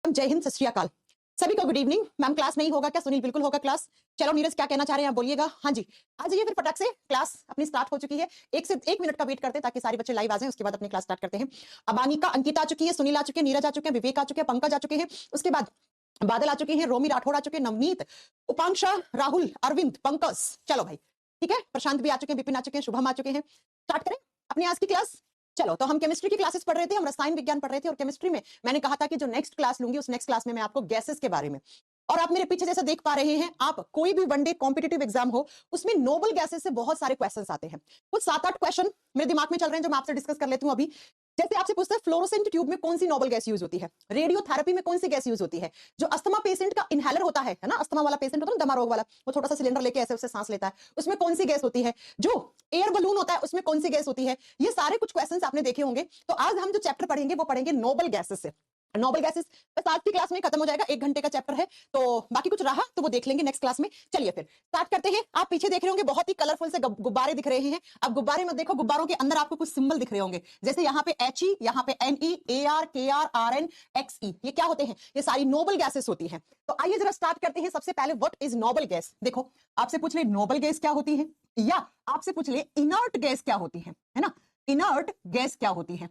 जय हिंद, सत श्री अकाल। सभी को गुड इवनिंग। मैम क्लास नहीं होगा क्या? सुनील बिल्कुल होगा क्लास। चलो नीरज क्या कहना चाह रहे हैं आप बोलिएगा। हाँ जी, आ जाइए फिर फटाक से, क्लास अपनी स्टार्ट हो चुकी है। एक मिनट का वेट करते हैं ताकि सारे बच्चे लाइव आ जाएं, उसके बाद अपनी क्लास स्टार्ट करते हैं। अबानिका, अंकिता आ चुकी है, सुनील आ चुके हैं, नीरज आ चुके हैं, विवेक आ चुके हैं, पंकज आ चुके हैं, उसके बाद बादल आ चुके हैं, रोमी राठौड़ आ चुके हैं, नवनीत, उपांक्षा, राहुल, अरविंद, पंकज। चलो भाई ठीक है, प्रशांत भी आ चुके हैं, विपिन आ चुके हैं, शुभम आ चुके हैं। स्टार्ट करें अपनी आज की क्लास। चलो, तो हम केमिस्ट्री की क्लासेस पढ़ रहे थे, हम रसायन विज्ञान पढ़ रहे थे, और केमिस्ट्री में मैंने कहा था कि जो नेक्स्ट क्लास लूंगी उस नेक्स्ट क्लास में मैं आपको गैसेस के बारे में, और आप मेरे पीछे जैसा देख पा रहे हैं, आप कोई भी वनडे कॉम्पिटिटिव एग्जाम हो उसमें नोबल गैसेस से बहुत सारे क्वेश्चंस आते हैं। कुछ 7-8 क्वेश्चन मेरे दिमाग में चल रहे हैं जो मैं आपसे डिस्कस कर लेती हूं अभी। जैसे आपसे पूछते हैं फ्लोरोसेंट ट्यूब में कौन सी नोबल गैस यूज होती है, रेडियोथेरेपी में कौन सी गैस यूज होती है, जो अस्थमा पेशेंट का इनहेलर होता है ना, अस्थमा वाला पेशेंट होता है ना, दमा रोग वाला, वो छोटा सा सिलेंडर लेके ऐसे उससे सांस लेता है, उसमें कौन सी गैस होती है, जो एयर बलून होता है उसमें कौन सी गैस होती है। ये सारे कुछ क्वेश्चंस आपने देखे होंगे। तो आज हम जो चैप्टर पढ़ेंगे वो पढ़ेंगे नोबल गैसेस से। नोबल गैसेस बस आज की क्लास में खत्म हो जाएगा, 1 घंटे का चैप्टर है, तो बाकी कुछ रहा तो वो देख लेंगे नेक्स्ट क्लास में। चलिए फिर स्टार्ट करते हैं। आप पीछे देख रहे होंगे बहुत ही कलरफुल से गुब्बारे दिख रहे हैं। अब गुब्बारे में देखो, गुब्बारों के अंदर आपको कुछ सिंबल दिख रहे होंगे, जैसे यहाँ पे HE, यहाँ पे NE, AR, KR, RN, XE। ये क्या होते हैं? ये सारी नोबल गैसेस होती हैं। तो आइए जरा स्टार्ट करते हैं। सबसे पहले व्हाट इज नोबल गैस। देखो, आपसे पूछ ले नोबल गैस क्या होती है, या आपसे पूछ ले इनर्ट गैस क्या होती है ना। इनर्ट गैस क्या होती है,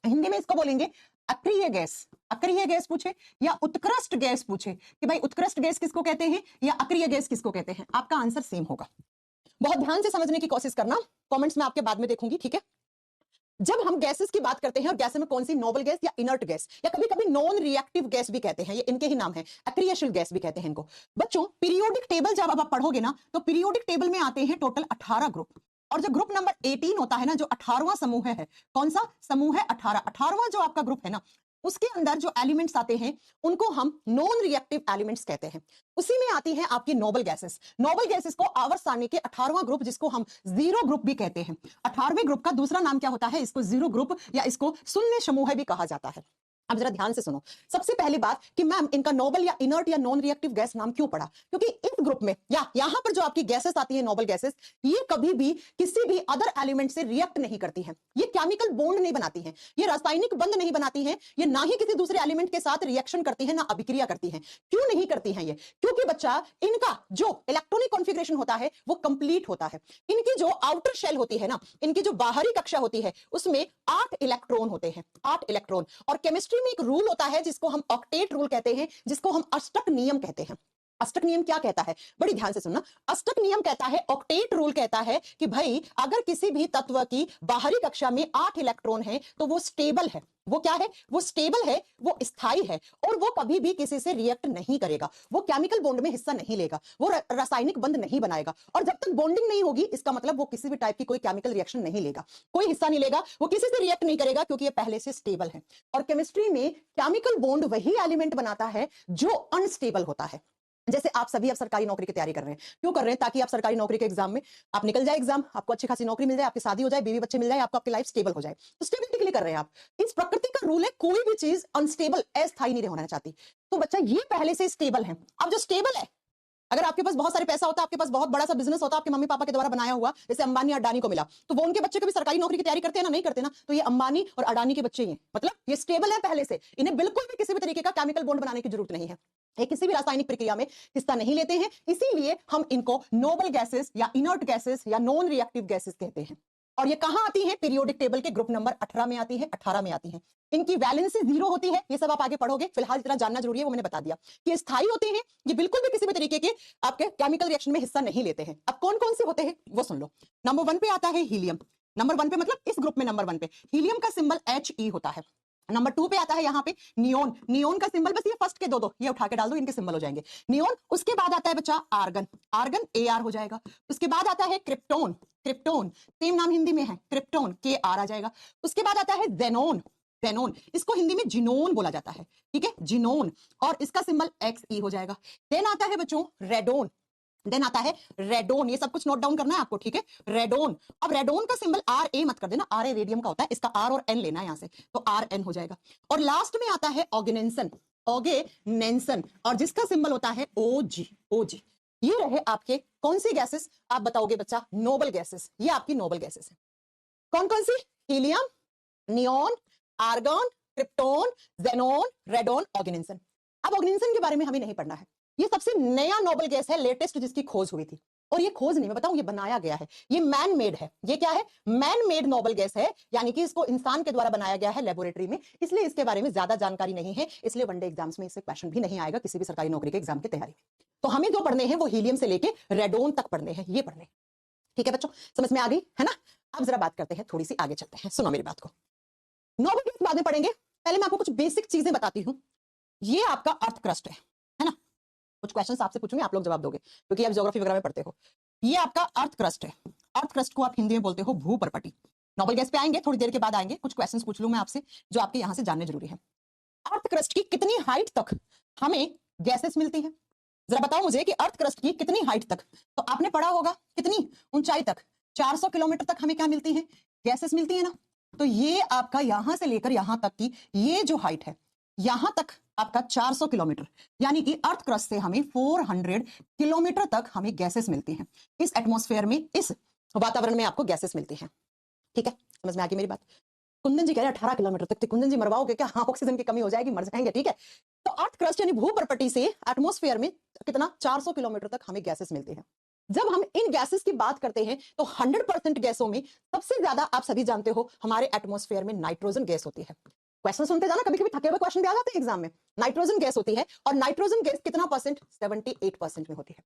हिंदी में इसको बोलेंगे अक्रिय गैस। अक्रिय गैस पूछे या उत्कृष्ट गैस पूछे कि भाई उत्कृष्ट गैस किसको कहते हैं या अक्रिय गैस किसको कहते हैं, आपका आंसर सेम होगा। बहुत ध्यान से समझने की कोशिश करना, कमेंट्स में आपके बाद में देखूंगी, ठीक है। जब हम गैसेस की बात करते हैं, और गैस में कौन सी, नोबल गैस या इनर्ट गैस, या कभी कभी नॉन रिएक्टिव गैस भी कहते हैं, ये इनके ही नाम है, अक्रियशील गैस भी कहते हैं इनको। बच्चों, पीरियोडिक टेबल जब आप पढ़ोगे ना, तो पीरियोडिक टेबल में आते हैं टोटल 18 ग्रुप, और जो ग्रुप नंबर 18 होता है ना, जो 18वां समूह है, कौन सा समूह है, 18वां जो आपका ग्रुप है ना, उसके अंदर जो एलिमेंट्स आते हैं उनको हम नॉन रिएक्टिव एलिमेंट्स कहते हैं। उसी में आती है आपकी नोबल गैसेस। नोबल गैसेस को आवर्त सारणी के 18वां ग्रुप, जिसको हम जीरो ग्रुप भी कहते हैं। 18वें ग्रुप का दूसरा नाम क्या होता है, इसको जीरो ग्रुप या इसको शून्य समूह भी कहा जाता है। अब जरा ध्यान से सुनो। सबसे पहली बात कि मैम इनका नोबल या इनर्ट या नॉन रिएक्टिव गैस नाम क्यों पड़ा, क्योंकि इस ग्रुप में या यहां पर जो आपकी गैसेस आती है नोबल गैसेस, ये कभी भी किसी भी अदर एलिमेंट से रिएक्ट नहीं करती हैं। ये केमिकल बॉन्ड नहीं बनाती हैं, ये रासायनिक बंध नहीं बनाती हैं, ये ना ही किसी दूसरे एलिमेंट के साथ रिएक्शन करती है, ना अभिक्रिया करती हैं। क्यों नहीं करती हैं ये? क्योंकि बच्चा, इनका जो इलेक्ट्रॉनिक कॉन्फ़िगरेशन होता है वो कंप्लीट होता है। इनकी जो आउटर शेल होती है ना, इनकी जो बाहरी कक्षा होती है, उसमें 8 इलेक्ट्रॉन होते हैं, 8 इलेक्ट्रॉन। और केमिस्ट्री में एक रूल होता है जिसको हम ऑक्टेट रूल कहते हैं, जिसको हम अष्टक नियम कहते हैं। अष्टक नियम क्या कहता है, बड़ी ध्यान से सुनना। अष्टक नियम कहता है, ऑक्टेट रूल कहता है कि भाई अगर किसी भी तत्व की बाहरी कक्षा में 8 इलेक्ट्रॉन है तो वो स्टेबल है। वो क्या है? वो स्टेबल है, वो स्थायी है, और वो कभी भी किसी से रिएक्ट नहीं करेगा, वो केमिकल बॉन्ड में हिस्सा नहीं लेगा, वो रासायनिक बंध नहीं बनाएगा। और जब तक बॉन्डिंग नहीं होगी, इसका मतलब वो किसी भी टाइप की कोई केमिकल रिएक्शन नहीं लेगा, कोई हिस्सा नहीं लेगा, वो किसी से रिएक्ट नहीं करेगा, क्योंकि ये पहले से स्टेबल है। और केमिस्ट्री में केमिकल बॉन्ड वही एलिमेंट बनाता है जो अनस्टेबल होता है। जैसे आप सभी अब सरकारी नौकरी की तैयारी कर रहे हैं, क्यों कर रहे हैं? ताकि आप सरकारी नौकरी के एग्जाम में आप निकल जाए, एग्जाम आपको अच्छी खासी नौकरी मिल जाए, आपकी शादी हो जाए, बीवी बच्चे मिल जाए, आपको आपकी लाइफ स्टेबल हो जाए। तो स्टेबिलिटी के लिए कर रहे हैं आप। इस प्रकृति का रूल है, कोई भी चीज अनस्टेबल, अस्थायी नहीं होना चाहती। तो बच्चा ये पहले से स्टेबल है। अब जो स्टेबल है, अगर आपके पास बहुत सारे पैसा होता, आपके पास बहुत बड़ा सा बिजनेस होता, आपके मम्मी पापा के द्वारा बनाया हुआ, जैसे अंबानी अडानी को मिला, तो वो उनके बच्चे कभी सरकारी नौकरी की तैयारी करते हैं ना? नहीं करते ना। तो ये अंबानी और अडानी के बच्चे ही हैं, मतलब ये स्टेबल है पहले से, इन्हें बिल्कुल भी किसी भी तरीके का केमिकल बॉन्ड बनाने की जरूरत नहीं है, ये किसी भी रासायनिक प्रक्रिया में हिस्सा नहीं लेते हैं। इसीलिए हम इनको नोबल गैसेस या इनर्ट गैसेस या नॉन रिएक्टिव गैसेस कहते हैं। और ये कहां आती है? पीरियोडिक टेबल के ग्रुप नंबर 18 में आती है, 18 में आती है। इनकी वैलेंसी 0 होती है, ये सब आप आगे पढ़ोगे, फिलहाल इतना जानना जरूरी है, वो मैंने बता दिया कि स्थायी होते हैं, ये बिल्कुल भी किसी भी तरीके के आपके केमिकल रिएक्शन में हिस्सा नहीं लेते हैं। अब कौन कौन से होते हैं वो सुन लो। नंबर 1 पे आता है हीलियम। नंबर 1 पे मतलब इस ग्रुप में नंबर 1 पे हीलियम का सिंबल He होता है। नंबर 2 पे आता है यहाँ पे नियोन। नियोन का सिंबल, बस ये फर्स्ट के दो ये उठा के डाल दो, इनके सिंबल हो जाएंगे नियोन। उसके बाद आता है बच्चा आर्गन। आर्गन AR हो जाएगा। उसके बाद आता है क्रिप्टोन। क्रिप्टोन सेम नाम हिंदी में है, क्रिप्टोन KR आ जाएगा। उसके बाद आता है जेनोन। जेनोन, इसको हिंदी में जिनोन बोला जाता है, ठीक है, जिनोन, और इसका सिंबल XE हो जाएगा। देन आता है बच्चों रेडोन। देन आता है रेडोन, ये सब कुछ नोट डाउन करना है आपको, ठीक है, रेडोन। अब रेडोन का सिंबल RA मत कर देना, RA रेडियम का होता है, इसका R और N लेना है यहां से, तो RN हो जाएगा। और लास्ट में आता है ऑर्गेनेंसन। ऑर्गेनेंसन, और जिसका सिंबल होता है OG। OG, ये रहे आपके कौन सी गैसेस, आप बताओगे बच्चा? Noble gases. ये आपकी नोबल गैसेस है। कौन कौन सी? Helium, neon, argon, krypton, xenon, radon, oganesson. अब ऑर्गेनिज्म के बारे में हमें नहीं पढ़ना है, ये सबसे नया नोबल गैस है, लेटेस्ट जिसकी खोज हुई थी। और ये खोज नहीं, मैं बताऊं, ये बनाया गया है, ये मैन मेड है। ये क्या है? मैन मेड नोबल गैस है, यानी कि इसको इंसान के द्वारा बनाया गया है लेबोरेटरी में, इसलिए इसके बारे में ज्यादा जानकारी नहीं है, इसलिए वनडे एग्जाम्स में इससे क्वेश्चन भी नहीं आएगा किसी भी सरकारी नौकरी के एग्जाम की तैयारी में। तो हमें जो पढ़ने हैं वो हीलियम से लेके रेडोन तक पढ़ने हैं, ये पढ़ने। ठीक है बच्चों, समझ में आ गई है ना? अब जरा बात करते हैं, थोड़ी सी आगे चलते हैं, सुनो मेरी बात को। नोबल गैस बाद में पढ़ेंगे, पहले मैं आपको कुछ बेसिक चीजें बताती हूँ। ये आपका अर्थ क्रस्ट है ना? कुछ क्वेश्चंस आपसे पूछूंगी, आप लोग जवाब दोगे, क्योंकि आप ज्योग्राफी वगैरह में पढ़ते हो। ये आपका अर्थ क्रस्ट है। अर्थ क्रस्ट को आप हिंदी में बोलते हो भूपर्पटी। नोबल गैस पे आएंगे, थोड़ी देर के बाद आएंगे, कुछ क्वेश्चंस पूछ लूं मैं आपसे जो आपके यहां से जानने जरूरी है। अर्थ क्रस्ट की कितनी हाइट तक हमें गैसेस मिलती है? जरा बताओ मुझे कि अर्थ क्रस्ट की कितनी हाइट तक, तो आपने पढ़ा होगा कितनी ऊंचाई तक, 400 किलोमीटर तक हमें क्या मिलती है? गैसेस मिलती है ना। तो ये आपका यहां से लेकर यहां तक की ये जो हाइट है, यहां तक आपका 400 किलोमीटर, यानी कि अर्थ क्रस्ट से हमें 400 किलोमीटर तक हमें गैसेस मिलती हैं। इस एटमॉस्फेयर में, इस वातावरण में आपको गैसेस मिलती हैं। ठीक है, समझ में आ गई मेरी बात? कुंदन जी कह रहे हैं 18 किलोमीटर तक। कुंदन जी मरवाओगे क्या? हाँ, ऑक्सीजन की कमी हो जाएगी, मर जाएंगे। ठीक है, तो अर्थ क्रस्ट यानी भूपर्पटी से एटमॉस्फेयर में कितना, 400 किलोमीटर तक हमें गैसेस मिलती हैं। जब हम इन गैसेस की बात करते हैं तो 100% गैसों में सबसे ज्यादा, आप सभी जानते हो, हमारे एटमॉस्फेयर में नाइट्रोजन गैस होती है। क्वेश्चन सुनते जाना, कभी कभी थके हुए क्वेश्चन भी आ जाते हैं एग्जाम में। नाइट्रोजन गैस होती है, और नाइट्रोजन गैस कितना परसेंट? 78% में होती है।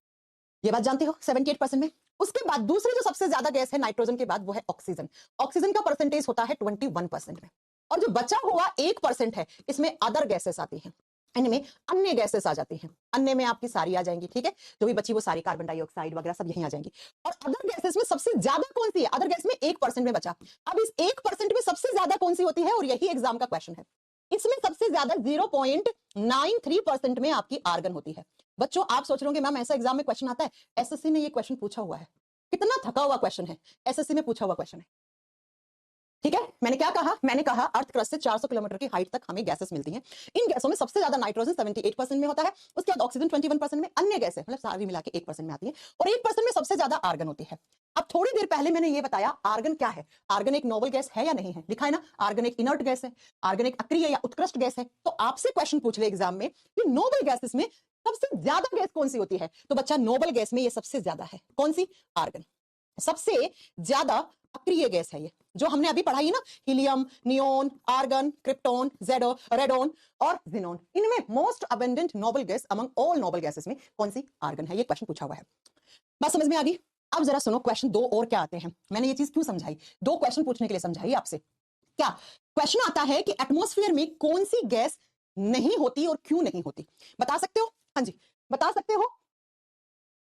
ये बात जानते हो, 78% में। उसके बाद दूसरी जो सबसे ज्यादा गैस है नाइट्रोजन के बाद, वो है ऑक्सीजन। ऑक्सीजन का परसेंटेज होता है 21% में। और जो बचा हुआ 1% है, इसमें अदर गैसेस आती हैं, इनमें अन्य गैसेस आ जाती हैं। अन्य में आपकी सारी आ जाएंगी। ठीक है, जो भी बची वो सारी, कार्बन डाइऑक्साइड वगैरह सब यहीं आ जाएंगी। और अदर गैसेस में सबसे ज्यादा कौन सी है? अदर गैस में 1% में बचा। अब इस 1% में सबसे ज्यादा कौन सी होती है? और यही एग्जाम का क्वेश्चन है। इसमें सबसे ज्यादा 0.93% में आपकी आर्गन होती है। बच्चों, आप सोच रहे होंगे मैम ऐसा एग्जाम में क्वेश्चन आता है? एसएससी ने ये क्वेश्चन पूछा हुआ है। कितना थका हुआ क्वेश्चन है, एसएससी में पूछा हुआ क्वेश्चन है। ठीक है, मैंने क्या कहा? मैंने कहा अर्थ क्रस्ट से 400 किलोमीटर की हाइट तक हमें गैसेस मिलती हैं। इन गैसों में सबसे ज्यादा नाइट्रोजन 78% में होता है, उसके बाद ऑक्सीजन 21% में, अन्य गैसें मतलब सारी मिला के 1% में आती है, और 1% में सबसे ज्यादा आर्गन होती है। अब थोड़ी देर पहले मैंने ये बताया आर्गन क्या है। आर्गन एक नोबल गैस है या नहीं है? लिखा है ना, आर्गन एक इनर्ट गैस है, आर्गन एक अक्रिय या उत्कृष्ट गैस है। तो आपसे क्वेश्चन पूछ ले एग्जाम में कि नोबल गैसेस में सबसे ज्यादा गैस कौन सी होती है, तो बच्चा नोबल गैस में ये सबसे ज्यादा है। कौन सी? आर्गन। सबसे ज्यादा अक्रिय गैस है ये, जो हमने अभी पढ़ाई ना, helium, neon, argon, krypton, radon और जिनोन। इनमें most abundant noble gas among all noble gases में कौन सी? आर्गन है। ये क्वेश्चन पूछा हुआ है, बात समझ में आ गई? अब जरा सुनो, क्वेश्चन 2 और क्या आते हैं। मैंने ये चीज क्यों समझाई? 2 क्वेश्चन पूछने के लिए समझाई आपसे। क्या क्वेश्चन आता है कि एटमॉस्फेयर में कौन सी गैस नहीं होती और क्यों नहीं होती? बता सकते हो? हाँ जी, बता सकते हो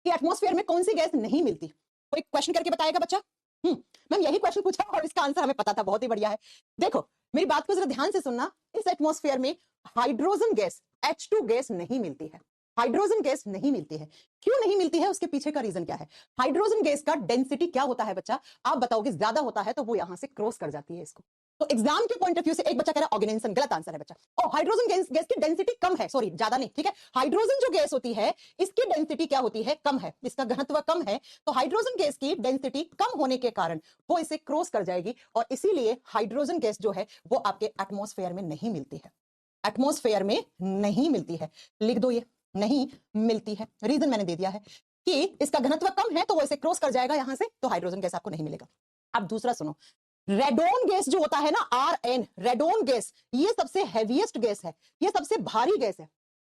कि एटमॉस्फेयर में कौन सी गैस नहीं मिलती? कोई क्वेश्चन करके बताएगा बच्चा? मैम यही क्वेश्चन पूछा और इसका आंसर हमें पता था, बहुत ही बढ़िया है। देखो मेरी बात को जरा ध्यान से सुनना, इस एटमॉस्फेयर में हाइड्रोजन गैस, H2 गैस नहीं मिलती है। हाइड्रोजन गैस नहीं मिलती है। क्यों नहीं मिलती है? उसके पीछे का रीजन क्या है? हाइड्रोजन गैस का डेंसिटी क्या होता है बच्चा? आप बताओगे, ज्यादा होता है तो वो यहां से क्रॉस कर जाती है इसको। तो एग्जाम के पॉइंट ऑफ व्यू से एक बच्चा कह रहा है ऑर्गेनाइजेशन, गलत आंसर है बच्चा। और हाइड्रोजन गैस की डेंसिटी कम है, सॉरी ज्यादा नहीं, ठीक है। हाइड्रोजन जो गैस होती है इसकी डेंसिटी क्या होती है? कम है, इसका घनत्व कम है। तो हाइड्रोजन गैस की डेंसिटी कम होने के कारण वो इसे क्रॉस कर जाएगी, और इसीलिए हाइड्रोजन गैस जो है वो आपके एटमॉस्फेयर में नहीं मिलती है। एटमॉस्फेयर में नहीं मिलती है, लिख दो ये, नहीं मिलती है। रीजन मैंने दे दिया है कि इसका घनत्व कम है तो वो इसे क्रॉस कर जाएगा यहां से, तो हाइड्रोजन गैस आपको नहीं मिलेगा। अब दूसरा सुनो, रेडोन गैस जो होता है ना, RN, रेडोन गैस, ये सबसे हैवीएस्ट गैस है, ये सबसे भारी गैस है।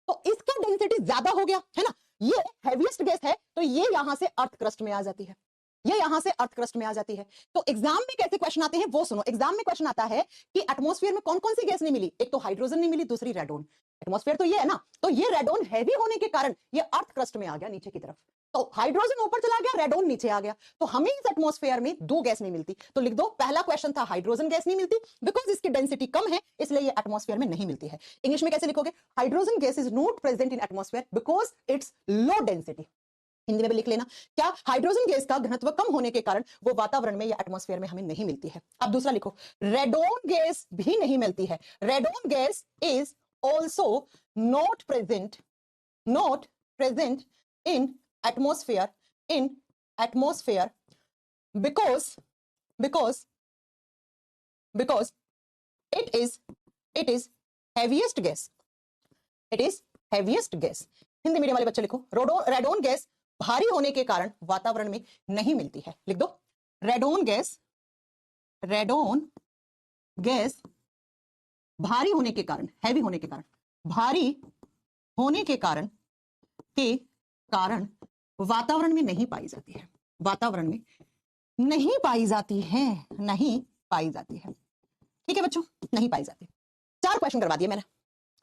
तो इसका डेंसिटी ज्यादा हो गया है ना, ये हैवीएस्ट गैस है, तो ये यहां से अर्थ क्रस्ट में आ जाती है, ये यहां से अर्थ क्रस्ट में आ जाती है। तो एग्जाम में कैसे क्वेश्चन आते हैं वो सुनो। एग्जाम में क्वेश्चन आता है कि एटमॉस्फेयर में कौन कौन सी गैस नहीं मिली? एक तो हाइड्रोजन नहीं मिली, दूसरी रेडोन। एटमॉस्फेयर तो ये है ना, तो ये रेडोन हैवी होने के कारण ये अर्थ क्रस्ट में आ गया नीचे की तरफ। तो हाइड्रोजन ऊपर चला गया, रेडोन नीचे आ गया। तो हमें इस एटमॉस्फेयर में 2 गैस नहीं मिलती। तो लिख दो, पहला क्वेश्चन था हाइड्रोजन गैस नहीं मिलती, बिकॉज इसकी डेंसिटी कम है, इसलिए ये एटमॉस्फेयर में नहीं मिलती है। इंग्लिश में कैसे लिखोगे? Hydrogen gas is not present in atmosphere because it's low density. Hindi में भी लिख लेना, क्या? हाइड्रोजन गैस का घनत्व कम होने के कारण वो वातावरण में या एटमॉस्फेयर में हमें नहीं मिलती है। अब दूसरा लिखो, रेडोन गैस भी नहीं मिलती है। Radon gas is also not present in atmosphere because it is heaviest gas, it is heaviest gas. Hindi medium वाले बच्चे लिखो, रेडोन गैस भारी होने के कारण वातावरण में नहीं मिलती है। लिख दो, रेडोन गैस भारी होने के कारण, हैवी होने के कारण, भारी होने के कारण वातावरण में नहीं पाई जाती है। वातावरण में नहीं पाई जाती है, नहीं पाई जाती है। ठीक है बच्चों, नहीं पाई जाती। 4 क्वेश्चन करवा दिए मैंने।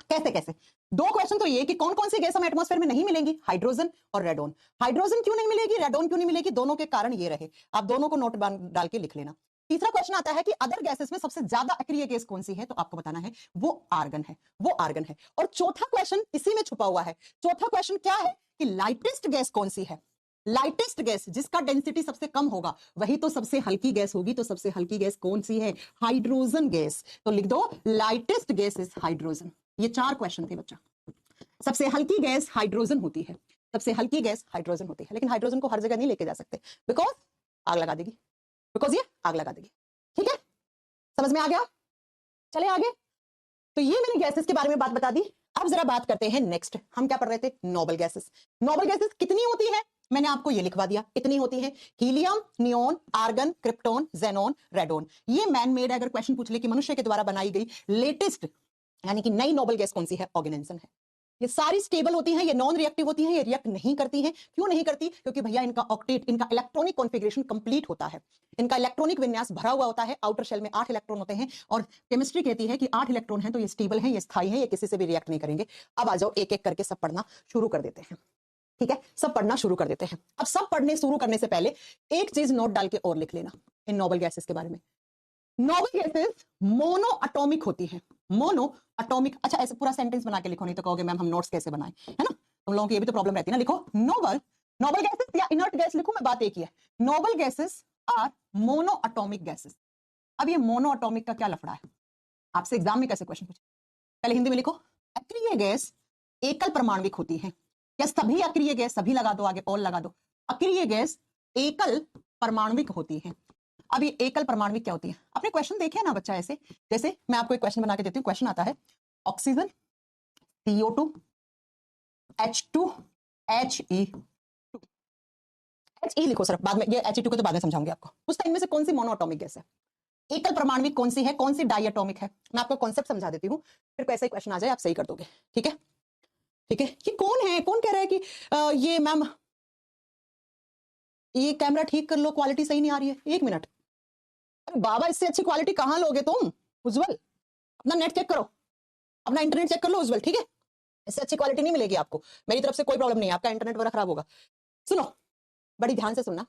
कैसे कैसे? 2 क्वेश्चन तो ये कि कौन कौन सी गैस हमें एटमॉस्फेयर में नहीं मिलेंगी, हाइड्रोजन और रेडोन। हाइड्रोजन क्यों नहीं मिलेगी, रेडोन क्यों नहीं मिलेगी, दोनों के कारण ये रहे। आप दोनों को नोट डाल के लिख लेना। तीसरा क्वेश्चन आता है कि अदर गैसेस में सबसे ज्यादा अक्रिय गैस कौन सी है, तो आपको बताना है वो आर्गन है, वो आर्गन है। और चौथा क्वेश्चन इसी में छुपा हुआ है। चौथा क्वेश्चन क्या है कि लाइटेस्ट गैस कौन सी है। लाइटेस्ट गैस जिसका डेंसिटी सबसे कम होगा वही तो सबसे हल्की गैस होगी। तो सबसे हल्की गैस कौन सी है, हाइड्रोजन गैस। तो लिख दो लाइटेस्ट गैस इज हाइड्रोजन। ये 4 क्वेश्चन थे बच्चा। सबसे हल्की गैस हाइड्रोजन होती है, सबसे हल्की गैस हाइड्रोजन होती है। लेकिन हाइड्रोजन को हर जगह नहीं लेके जा सकते, बिकॉज आग लगा देगी, बिकॉज ये आग लगा देगी। ठीक है, समझ में आ गया? चले आगे। तो ये मैंने गैसेस के बारे में बात बता दी। अब जरा बात करते हैं नेक्स्ट। हम क्या पढ़ रहे थे, नोबल गैसेस। नोबल गैसेस कितनी होती है, मैंने आपको ये लिखवा दिया, इतनी होती है। Helium, neon, argon, krypton, xenon, radon. ये मैन मेड, अगर क्वेश्चन पूछ ले कि मनुष्य के द्वारा बनाई गई लेटेस्ट यानी कि नई नोबल गैस कौन सी है, ऑर्गेनिज्म है। ये सारी स्टेबल होती हैं, ये नॉन रिएक्टिव होती हैं, ये रिएक्ट नहीं करती हैं। क्यों नहीं करती? क्योंकि भैया इनका ऑक्टेट, इनका इलेक्ट्रॉनिक कॉन्फ़िगरेशन कंप्लीट होता है, इनका इलेक्ट्रॉनिक विन्यास भरा हुआ होता है। आउटर शेल में 8 इलेक्ट्रॉन होते हैं और केमिस्ट्री कहती है कि 8 इलेक्ट्रॉन हैं तो ये स्टेबल हैं, ये स्थायी हैं, ये किसी से भी रिएक्ट नहीं करेंगे। अब आ जाओ, एक एक करके सब पढ़ना शुरू कर देते हैं। ठीक है, सब पढ़ना शुरू कर देते हैं। अब सब पढ़ने शुरू करने से पहले एक चीज नोट डाल के और लिख लेना इन नोबल गैसेस के बारे में। नोबल गैसेस मोनो एटॉमिक होती है, मोनो एटॉमिक। अच्छा, ऐसे पूरा सेंटेंस बना के लिखो, नहीं तो कहोगे मैम हम नोट्स कैसे बनाएं, है ना? तुम लोगों की ये भी तो प्रॉब्लम रहती है ना। लिखो नोबल गैसेस या इनर्ट गैस लिखो, मैं बात एक ही है। Noble gases are mono atomic gases. अब ये मोनो एटॉमिक का क्या लफड़ा है, आपसे एग्जाम में कैसे क्वेश्चन पूछे? पहले हिंदी में लिखो, अक्रिय गैस एकल परमाणविक होती है। या सभी अक्रिय गैस, सभी लगा दो आगे, और लगा दो। अक्रिय गैस एकल परमाणविक होती है। अब ये एकल परमाणविक क्या होती है? आपने क्वेश्चन देखे ना बच्चा, ऐसे जैसे मैं आपको एक क्वेश्चन बना के देती हूँ। क्वेश्चन आता है oxygen, CO2, H2, HE2। HE लिखो सर, बाद में ये HE2 को तो बाद में समझाऊंगी आपको। उस टाइम में से कौन सी मोनोएटॉमिक गैस है, एकल परमाणविक कौन सी है, कौन सी डाई एटॉमिक है? मैं आपको कॉन्सेप्ट समझा देती हूँ, फिर कैसे क्वेश्चन आ जाए आप सही कर दोगे। ठीक है, ठीक है। ये कौन है, कौन कह रहा है कि ये मैम ये कैमरा ठीक कर लो, क्वालिटी सही नहीं आ रही है। 1 मिनट। अरे बाबा, इससे अच्छी क्वालिटी कहां लोगे तुम? उज्जवल, अपना नेट चेक करो, अपना इंटरनेट चेक कर लो उज्जवल। ठीक है, इससे अच्छी क्वालिटी नहीं मिलेगी आपको। मेरी तरफ से कोई प्रॉब्लम नहीं है, आपका इंटरनेट वगैरह खराब होगा। सुनो, बड़ी ध्यान से सुनना।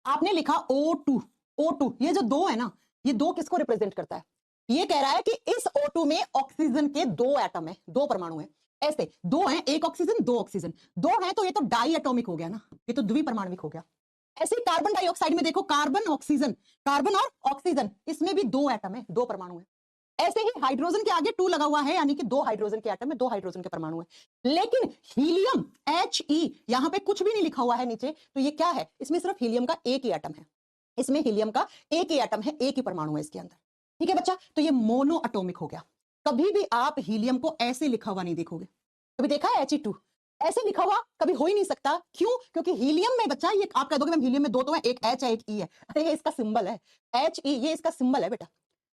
आपने लिखा O2, ये जो 2 है ना, ये 2 किसको रिप्रेजेंट करता है? ये कह रहा है कि इस O2 में ऑक्सीजन के 2 एटम है, 2 परमाणु है। ऐसे 2 हैं, 1 ऑक्सीजन 2 ऑक्सीजन, 2 है तो ये तो डाई एटॉमिक हो गया ना, ये तो द्विपरमाणविक हो गया। ऐसे ही कार्बन डाइऑक्साइड में देखो, कार्बन ऑक्सीजन, कार्बन और ऑक्सीजन, इसमें भी 2 एटम है, 2 परमाणु है। ऐसे ही हाइड्रोजन के आगे 2 लगा हुआ है, यानी कि 2 हाइड्रोजन के एटम में 2 हाइड्रोजन के परमाणु है। लेकिन हीलियम He, यहां पे कुछ भी नहीं लिखा हुआ है नीचे, तो ये क्या है? इसमें सिर्फ हीलियम का एक ही एटम है, इसमें हीलियम का एक ही एटम है, एक ही परमाणु है इसके अंदर। ठीक है बच्चा, तो ये मोनो एटॉमिक हो गया। कभी भी आप हीलियम को ऐसे लिखा हुआ नहीं देखोगे। कभी देखा है He2 ऐसे लिखा हुआ? कभी हो ही नहीं सकता। क्यों? क्योंकि हीलियम में बच्चा, ये आप कह दोगे मैम हीलियम में 2 तो है, एक H है एक E है। अरे ये इसका सिंबल है, He, ये इसका सिंबल है बेटा,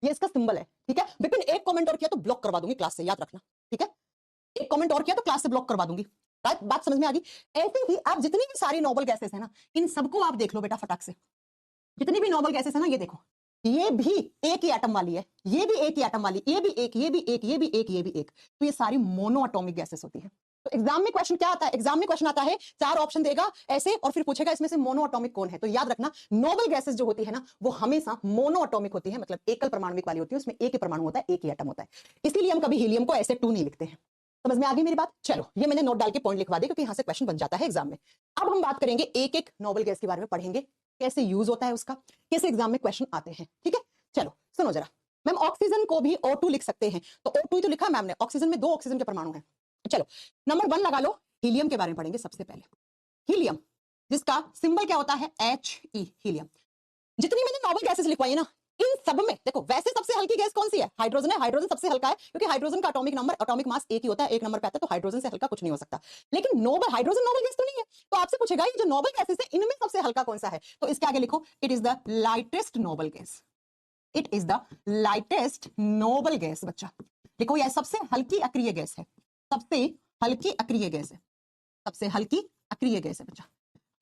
ये इसका सिंबल है। ठीक है, लेकिन एक कमेंट और किया तो ब्लॉक करवा दूंगी क्लास से, याद रखना। ठीक है, एक कमेंट और किया तो क्लास से ब्लॉक करवा दूंगी। बात समझ में आ गई? ऐसे ही आप जितनी भी सारी नोबल गैसेस है ना, इन सबको आप देख लो बेटा फटाक से। जितनी भी नोबल गैसेस है ना, ये देखो, ये भी एक ही एटम वाली है, ये भी एक ही एटम वाली, ये भी एक, ये भी एक, ये भी एक, ये भी एक। तो ये सारी मोनो एटॉमिक गैसेस होती है। तो एग्जाम में क्वेश्चन क्या आता है? एग्जाम में क्वेश्चन आता है 4 ऑप्शन देगा ऐसे और फिर पूछेगा इसमें से मोनो एटॉमिक कौन है। तो याद रखना, नोबल गैसेस जो होती है ना, वो हमेशा मोनो एटॉमिक होती है, मतलब एकल परमाणविक वाली होती है, उसमें एक ही परमाणु होता है, एक ही एटम होता है। इसीलिए हम कभी हीलियम को ऐसे 2 नहीं लिखते हैं। समझ में आ गई मेरी बात? चलो, ये मैंने नोट डाल के पॉइंट लिखवा दिया, क्योंकि यहां से क्वेश्चन बन जाता है एग्जाम में। अब हम बात करेंगे एक एक नोबल गैस के बारे में, पढ़ेंगे कैसे यूज होता है उसका, कैसे एग्जाम में क्वेश्चन आते हैं। ठीक है, चलो सुनो जरा। मैम ऑक्सीजन को भी O2 लिख सकते हैं, तो O2 ही तो लिखा मैम ने, ऑक्सीजन में 2 ऑक्सीजन के परमाणु हैं। चलो नंबर 1 लगा लो, हीलियम के बारे में पढ़ेंगे सबसे पहले। हीलियम, जिसका सिंबल क्या होता है? He, helium. जितनी मैंने नोबल गैसेस लिखवाई है ना, इन सब में देखो, वैसे सबसे हल्की गैस कौन सी है? हाइड्रोजन है। हाइड्रोजन सबसे हल्का है क्योंकि हाइड्रोजन का एटॉमिक मास एक ही होता है, एक नंबर पे आता है, तो हाइड्रोजन से हल्का कुछ नहीं हो सकता। लेकिन नोबल हाइड्रोजन नोबल गैस तो नहीं है, तो आपसे पूछेगा ये जो नोबल गैसेस है इनमें सबसे हल्का कौन सा है? तो इसके आगे लिखो, it is the lightest noble gas. It is the lightest noble gas. बच्चा लिखो, यह सबसे हल्की अक्रिय गैस है, सबसे हल्की अक्रिय गैस है, सबसे हल्की अक्रिय गैस है बच्चा।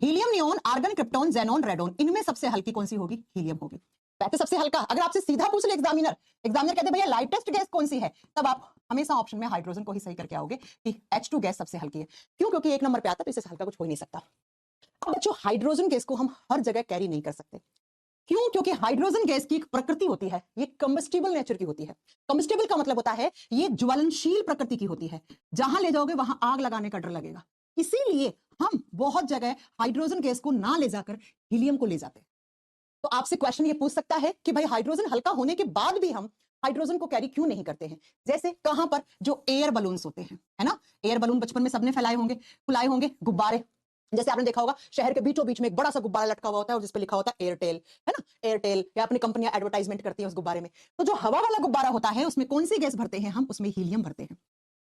Helium, neon, argon, krypton, xenon, radon, इनमें सबसे हल्की कौन सी होगी? हीलियम होगी। वैसे सबसे हल्का अगर आपसे सीधा पूछ ले एग्जामिनर कहते भैया लाइटेस्ट गैस कौन सी है, तब आप हमेशा ऑप्शन में हाइड्रोजन को ही सही करके आओगे कि H2 गैस सबसे हल्की है। क्यों? क्योंकि एक नंबर पे आता है, तो इससे हल्का कुछ हो ही नहीं सकता। अब बच्चों, हाइड्रोजन गैस को हम हर जगह कैरी नहीं कर सकते। क्यों? क्योंकि हाइड्रोजन गैस की एक प्रकृति होती है, ये कंबस्टिबल नेचर की होती है। कंबस्टिबल का मतलब होता है ये ज्वलनशील प्रकृति की होती है, जहां ले जाओगे वहां आग लगाने का डर लगेगा। इसीलिए हम बहुत जगह हाइड्रोजन गैस को ना ले जाकर हीलियम को ले जाते हैं। तो आपसे क्वेश्चन ये पूछ सकता है कि भाई हाइड्रोजन हल्का होने के बाद भी हम हाइड्रोजन को कैरी क्यों नहीं करते हैं? जैसे कहां पर? जो एयर बलून्स होते हैं, है ना, एयर बलून बचपन में सबने फैलाए होंगे, फुलाए होंगे। गुब्बारे, जैसे आपने देखा होगा शहर के बीचों बीच में एक बड़ा सा गुब्बारा लटका हुआ होता है और जिस पे लिखा होता है एयरटेल, है ना, एयरटेल, या अपनी कंपनियां एडवर्टाइजमेंट करती है उस गुब्बारे में। तो जो हवा वाला गुब्बारा होता है उसमें कौन सी गैस भरते हैं हम? उसमें हीलियम भरते हैं।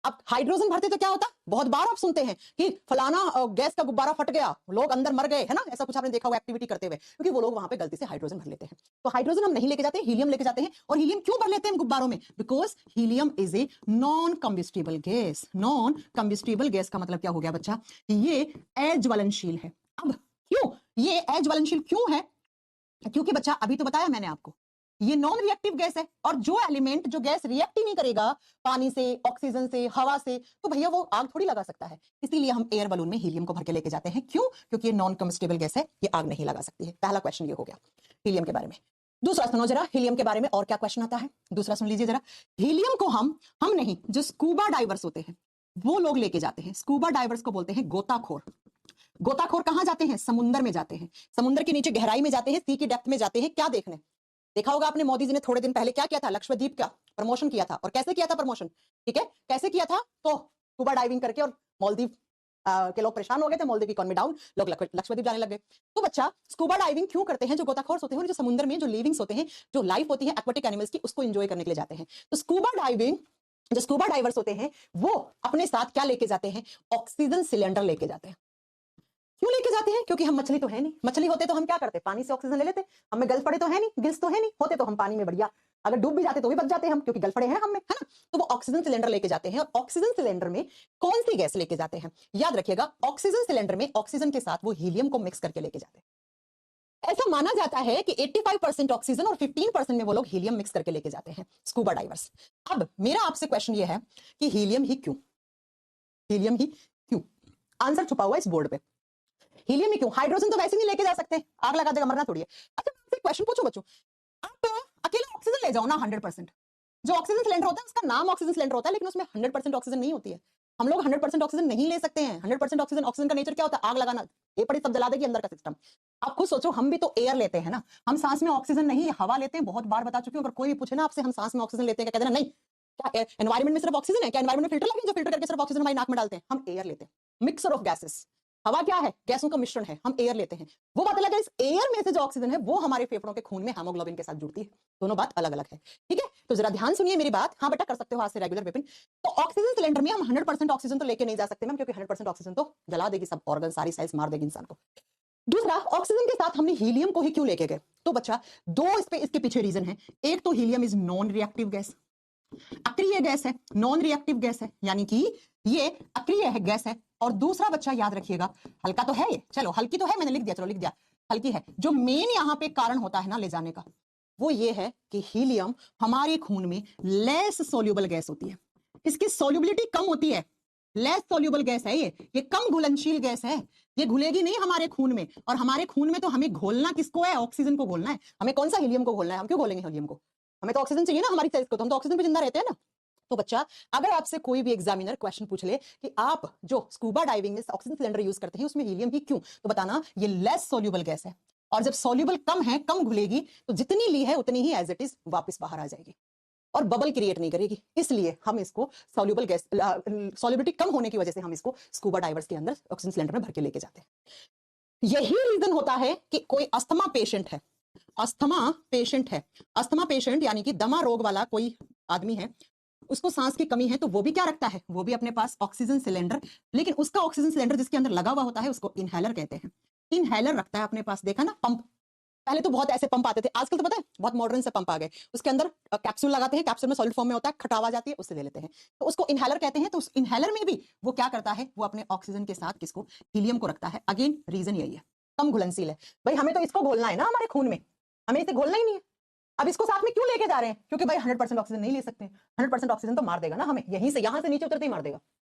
अब हाइड्रोजन भरते तो क्या होता? बहुत बार आप सुनते हैं कि फलाना गैस का गुब्बारा फट गया, लोग अंदर मर गए, है ना, ऐसा कुछ आपने देखा होगा एक्टिविटी करते हुए, क्योंकि वो लोग वहां पे गलती से हाइड्रोजन भर लेते हैं। तो हाइड्रोजन हम नहीं लेके जाते, हीलियम लेके जाते हैं। और हीलियम क्यों भर लेते हैं गुब्बारों में? Because helium is a non combustible gas. Non combustible gas का मतलब क्या हो गया बच्चा? ये अज्वलनशील है। अब क्यों ये अज्वलनशील क्यों है? क्योंकि बच्चा अभी तो बताया मैंने आपको, ये नॉन रिएक्टिव गैस है, और जो एलिमेंट, जो गैस रिएक्ट ही नहीं करेगा पानी से, ऑक्सीजन से, हवा से, तो भैया वो आग थोड़ी लगा सकता है। इसीलिए हम एयर बलून में हीलियम को भर के लेके जाते हैं। क्यों? क्योंकि ये नॉन कंबस्टिबल गैस है, ये आग नहीं लगा सकती है। पहला क्वेश्चन ये हो गया हीलियम के बारे में। दूसरा सुनो जरा, हीलियम के बारे में और क्या क्वेश्चन आता है, दूसरा सुन लीजिए जरा। हीलियम को हम नहीं, जो स्कूबा डाइवर्स होते हैं वो लोग लेके जाते हैं। स्कूबा डाइवर्स को बोलते हैं गोताखोर। गोताखोर कहां जाते हैं? समुद्र में जाते हैं, समुद्र के नीचे गहराई में जाते हैं, सी की डेप्थ में जाते हैं। क्या देखने? देखा होगा आपने, मोदी जी ने थोड़े दिन पहले क्या किया था? लक्षद्वीप का प्रमोशन किया था। और कैसे किया था प्रमोशन? ठीक है, कैसे किया था? तो स्कूबा डाइविंग करके, और मालदीव के लोग परेशान हो गए थे, मालदीव की इकोनॉमी डाउन, लोग लक्षद्वीप जाने लग गए। तो बच्चा, स्कूबा डाइविंग क्यों करते हैं? जो गोताखोर होते हैं, जो समुद्र में जो लिविंग्स होते हैं, जो लाइफ होती है एक्वाटिक एनिमल्स की, उसको एंजॉय करने के लिए जाते हैं। तो स्कूबा डाइविंग, जो स्कूबा डाइवर्स होते हैं वो अपने साथ क्या लेके जाते हैं? ऑक्सीजन सिलेंडर लेके जाते हैं। क्यों लेके जाते हैं? क्योंकि हम मछली तो है नहीं, मछली होते तो हम क्या करते? पानी से ऑक्सीजन ले लेते। हमें गल पड़े तो है नहीं, गिल्स तो है नहीं, होते तो हम पानी में बढ़िया, अगर डूब भी जाते तो भी बच जाते हम, क्योंकि गल पड़े हैं हमें, है ना। तो वो ऑक्सीजन सिलेंडर लेके जाते हैं, और ऑक्सीजन सिलेंडर में कौन सी गैस लेके जाते हैं? याद रखिएगा, ऑक्सीजन सिलेंडर में ऑक्सीजन के साथ वो हीलियम को मिक्स करके लेके जाते हैं। ऐसा माना जाता है कि 85% ऑक्सीजन और 15% में वो लोग हीलियम मिक्स करके लेके जाते हैं, स्कूबा डाइवर्स। अब मेरा आपसे क्वेश्चन ये है कि हीलियम ही क्यों? हीलियम ही क्यों? आंसर छुपा हुआ इस बोर्ड पे। हीलियम ही क्यों? हाइड्रोजन तो वैसे नहीं लेके जा सकते, आग लगा देगा, मरना थोड़ी है। अच्छा, मैं आपसे क्वेश्चन पूछूं बच्चों, आप अकेले ऑक्सीजन ले जाओ ना 100%, जो ऑक्सीजन सिलेंडर होता है उसका नाम ऑक्सीजन सिलेंडर होता है, लेकिन उसमें 100% ऑक्सीजन नहीं होती है। हम लोग 100% ऑक्सीजन नहीं ले सकते हैं। 100% ऑक्सीजन, ऑक्सीजन का नेचर क्या होता है? आग लगाना, ये पड़ी सब जला देगी अंदर का सिस्टम। आप खुद सोचो, हम भी तो एयर लेते हैं ना, हम सांस में ऑक्सीजन नहीं, हवा लेते हैं। बहुत बार बता चुकी हूं, अगर कोई भी पूछे ना आपसे हम सांस में ऑक्सीजन लेते हैं, क्या कहते हैं? नहीं। क्या एनवायरमेंट में सिर्फ ऑक्सीजन है? क्या एनवायरमेंट में फिल्टर लगे जो फिल्टर करके सिर्फ ऑक्सीजन हमारी नाक में डालते हैं? हम एयर लेते हैं, मिक्सर ऑफ गैसेस। हवा क्या है? गैसों का मिश्रण है, हम एयर लेते हैं। वो बात अलग है, इस एयर में से जो ऑक्सीजन है वो हमारे फेफड़ों के खून में हेमोग्लोबिन के साथ जुड़ती है। दोनों बात अलग अलग है, ठीक है। तो जरा ध्यान सुनिए मेरी बात। हाँ बेटा, कर सकते हो आज से रेगुलर विपिन। तो ऑक्सीजन सिलेंडर में हम 100% ऑक्सीजन तो लेके नहीं जा सकते मैम, क्योंकि 100% ऑक्सीजन तो जला देगी सब ऑर्गन, सारी सेल्स मार देगी इंसान को। दूसरा, ऑक्सीजन के साथ हमने हीलियम को ही क्यों लेके गए? तो बच्चा, दो इसके पीछे रीजन है। एक तो helium is non reactive gas, अक्रिय गैस है, नॉन रिएक्टिव गैस है, यानी कि ये अक्रिय है, गैस है। और दूसरा बच्चा याद रखिएगा, हल्का तो है ये, चलो हल्की तो है, मैंने लिख दिया, चलो लिख दिया, हल्की है। जो मेन यहां पे कारण होता है ना ले जाने का, वो ये है कि हीलियम हमारे खून में लेस सोल्यूबल गैस होती है, इसकी सोल्यूबिलिटी कम होती है, लेस सोल्यूबल गैस है ये कम घुलनशील गैस है, ये घुलेगी नहीं हमारे खून में। और हमारे खून में तो हमें घोलना किसको है? ऑक्सीजन को घोलना है। हमें कौन सा? हीलियम को घोलना है। हम क्यों घोलेंगे हीलियम को? हमें तो ऑक्सीजन चाहिए ना हमारी सेल्स को, तो हम तो ऑक्सीजन पे जिंदा रहते हैं ना। तो बच्चा, अगर आपसे कोई भी एग्जामिनर क्वेश्चन पूछ ले कि आप जो स्कूबा डाइविंग में ऑक्सीजन सिलेंडर यूज करते हैं उसमें हीलियम ही क्यों, तो बताना ये लेस सोल्यूबल गैस है। और जब सोल्यूबल कम है, कम घुलेगी, तो जितनी ली है उतनी ही एज इट इज वापस बाहर आ जाएगी और बबल क्रिएट नहीं करेगी। इसलिए हम इसको सोल्यूबल गैस, सोल्यूबिलिटी कम होने की वजह से हम इसको स्कूबा डाइवर्स के अंदर ऑक्सीजन सिलेंडर में भर के लेके जाते हैं। यही रीजन होता है कि कोई अस्थमा पेशेंट है, अस्थमा पेशेंट है, अस्थमा पेशेंट यानी कि दमा रोग वाला कोई आदमी है, उसको सांस की कमी है, तो वो भी क्या रखता है, वो भी अपने पास ऑक्सीजन सिलेंडर, लेकिन उसका ऑक्सीजन सिलेंडर जिसके अंदर लगा हुआ होता है उसको इनहेलर कहते हैं। इनहेलर रखता है अपने पास। देखा ना पंप, पहले तो बहुत ऐसे पंप आते थे, आजकल तो पता है बहुत मॉडर्न से पंप आ गए, उसके अंदर कैप्सूल लगाते हैं, कैप्सूल में सॉलिड फॉर्म में होता है, खटावा जाती है, उससे ले लेते हैं, तो उसको इनहेलर कहते हैं। तो उस इनहेलर में भी वो क्या करता है, वो अपने ऑक्सीजन के साथ किसको, हीलियम को रखता है। अगेन रीजन यही है, कम घुलनशील है। भाई हमें तो इसको घोलना है ना हमारे खून में, हमें इसे घोलना ही नहीं है। अब इसको साथ में क्यों लेके जा रहे हैं, क्योंकि भाई 100% ऑक्सीजन नहीं ले सकते, 100% ऑक्सीजन तो मार देगा ना हमें, यहीं से यहां से नीचे उतरते ही मार देगा,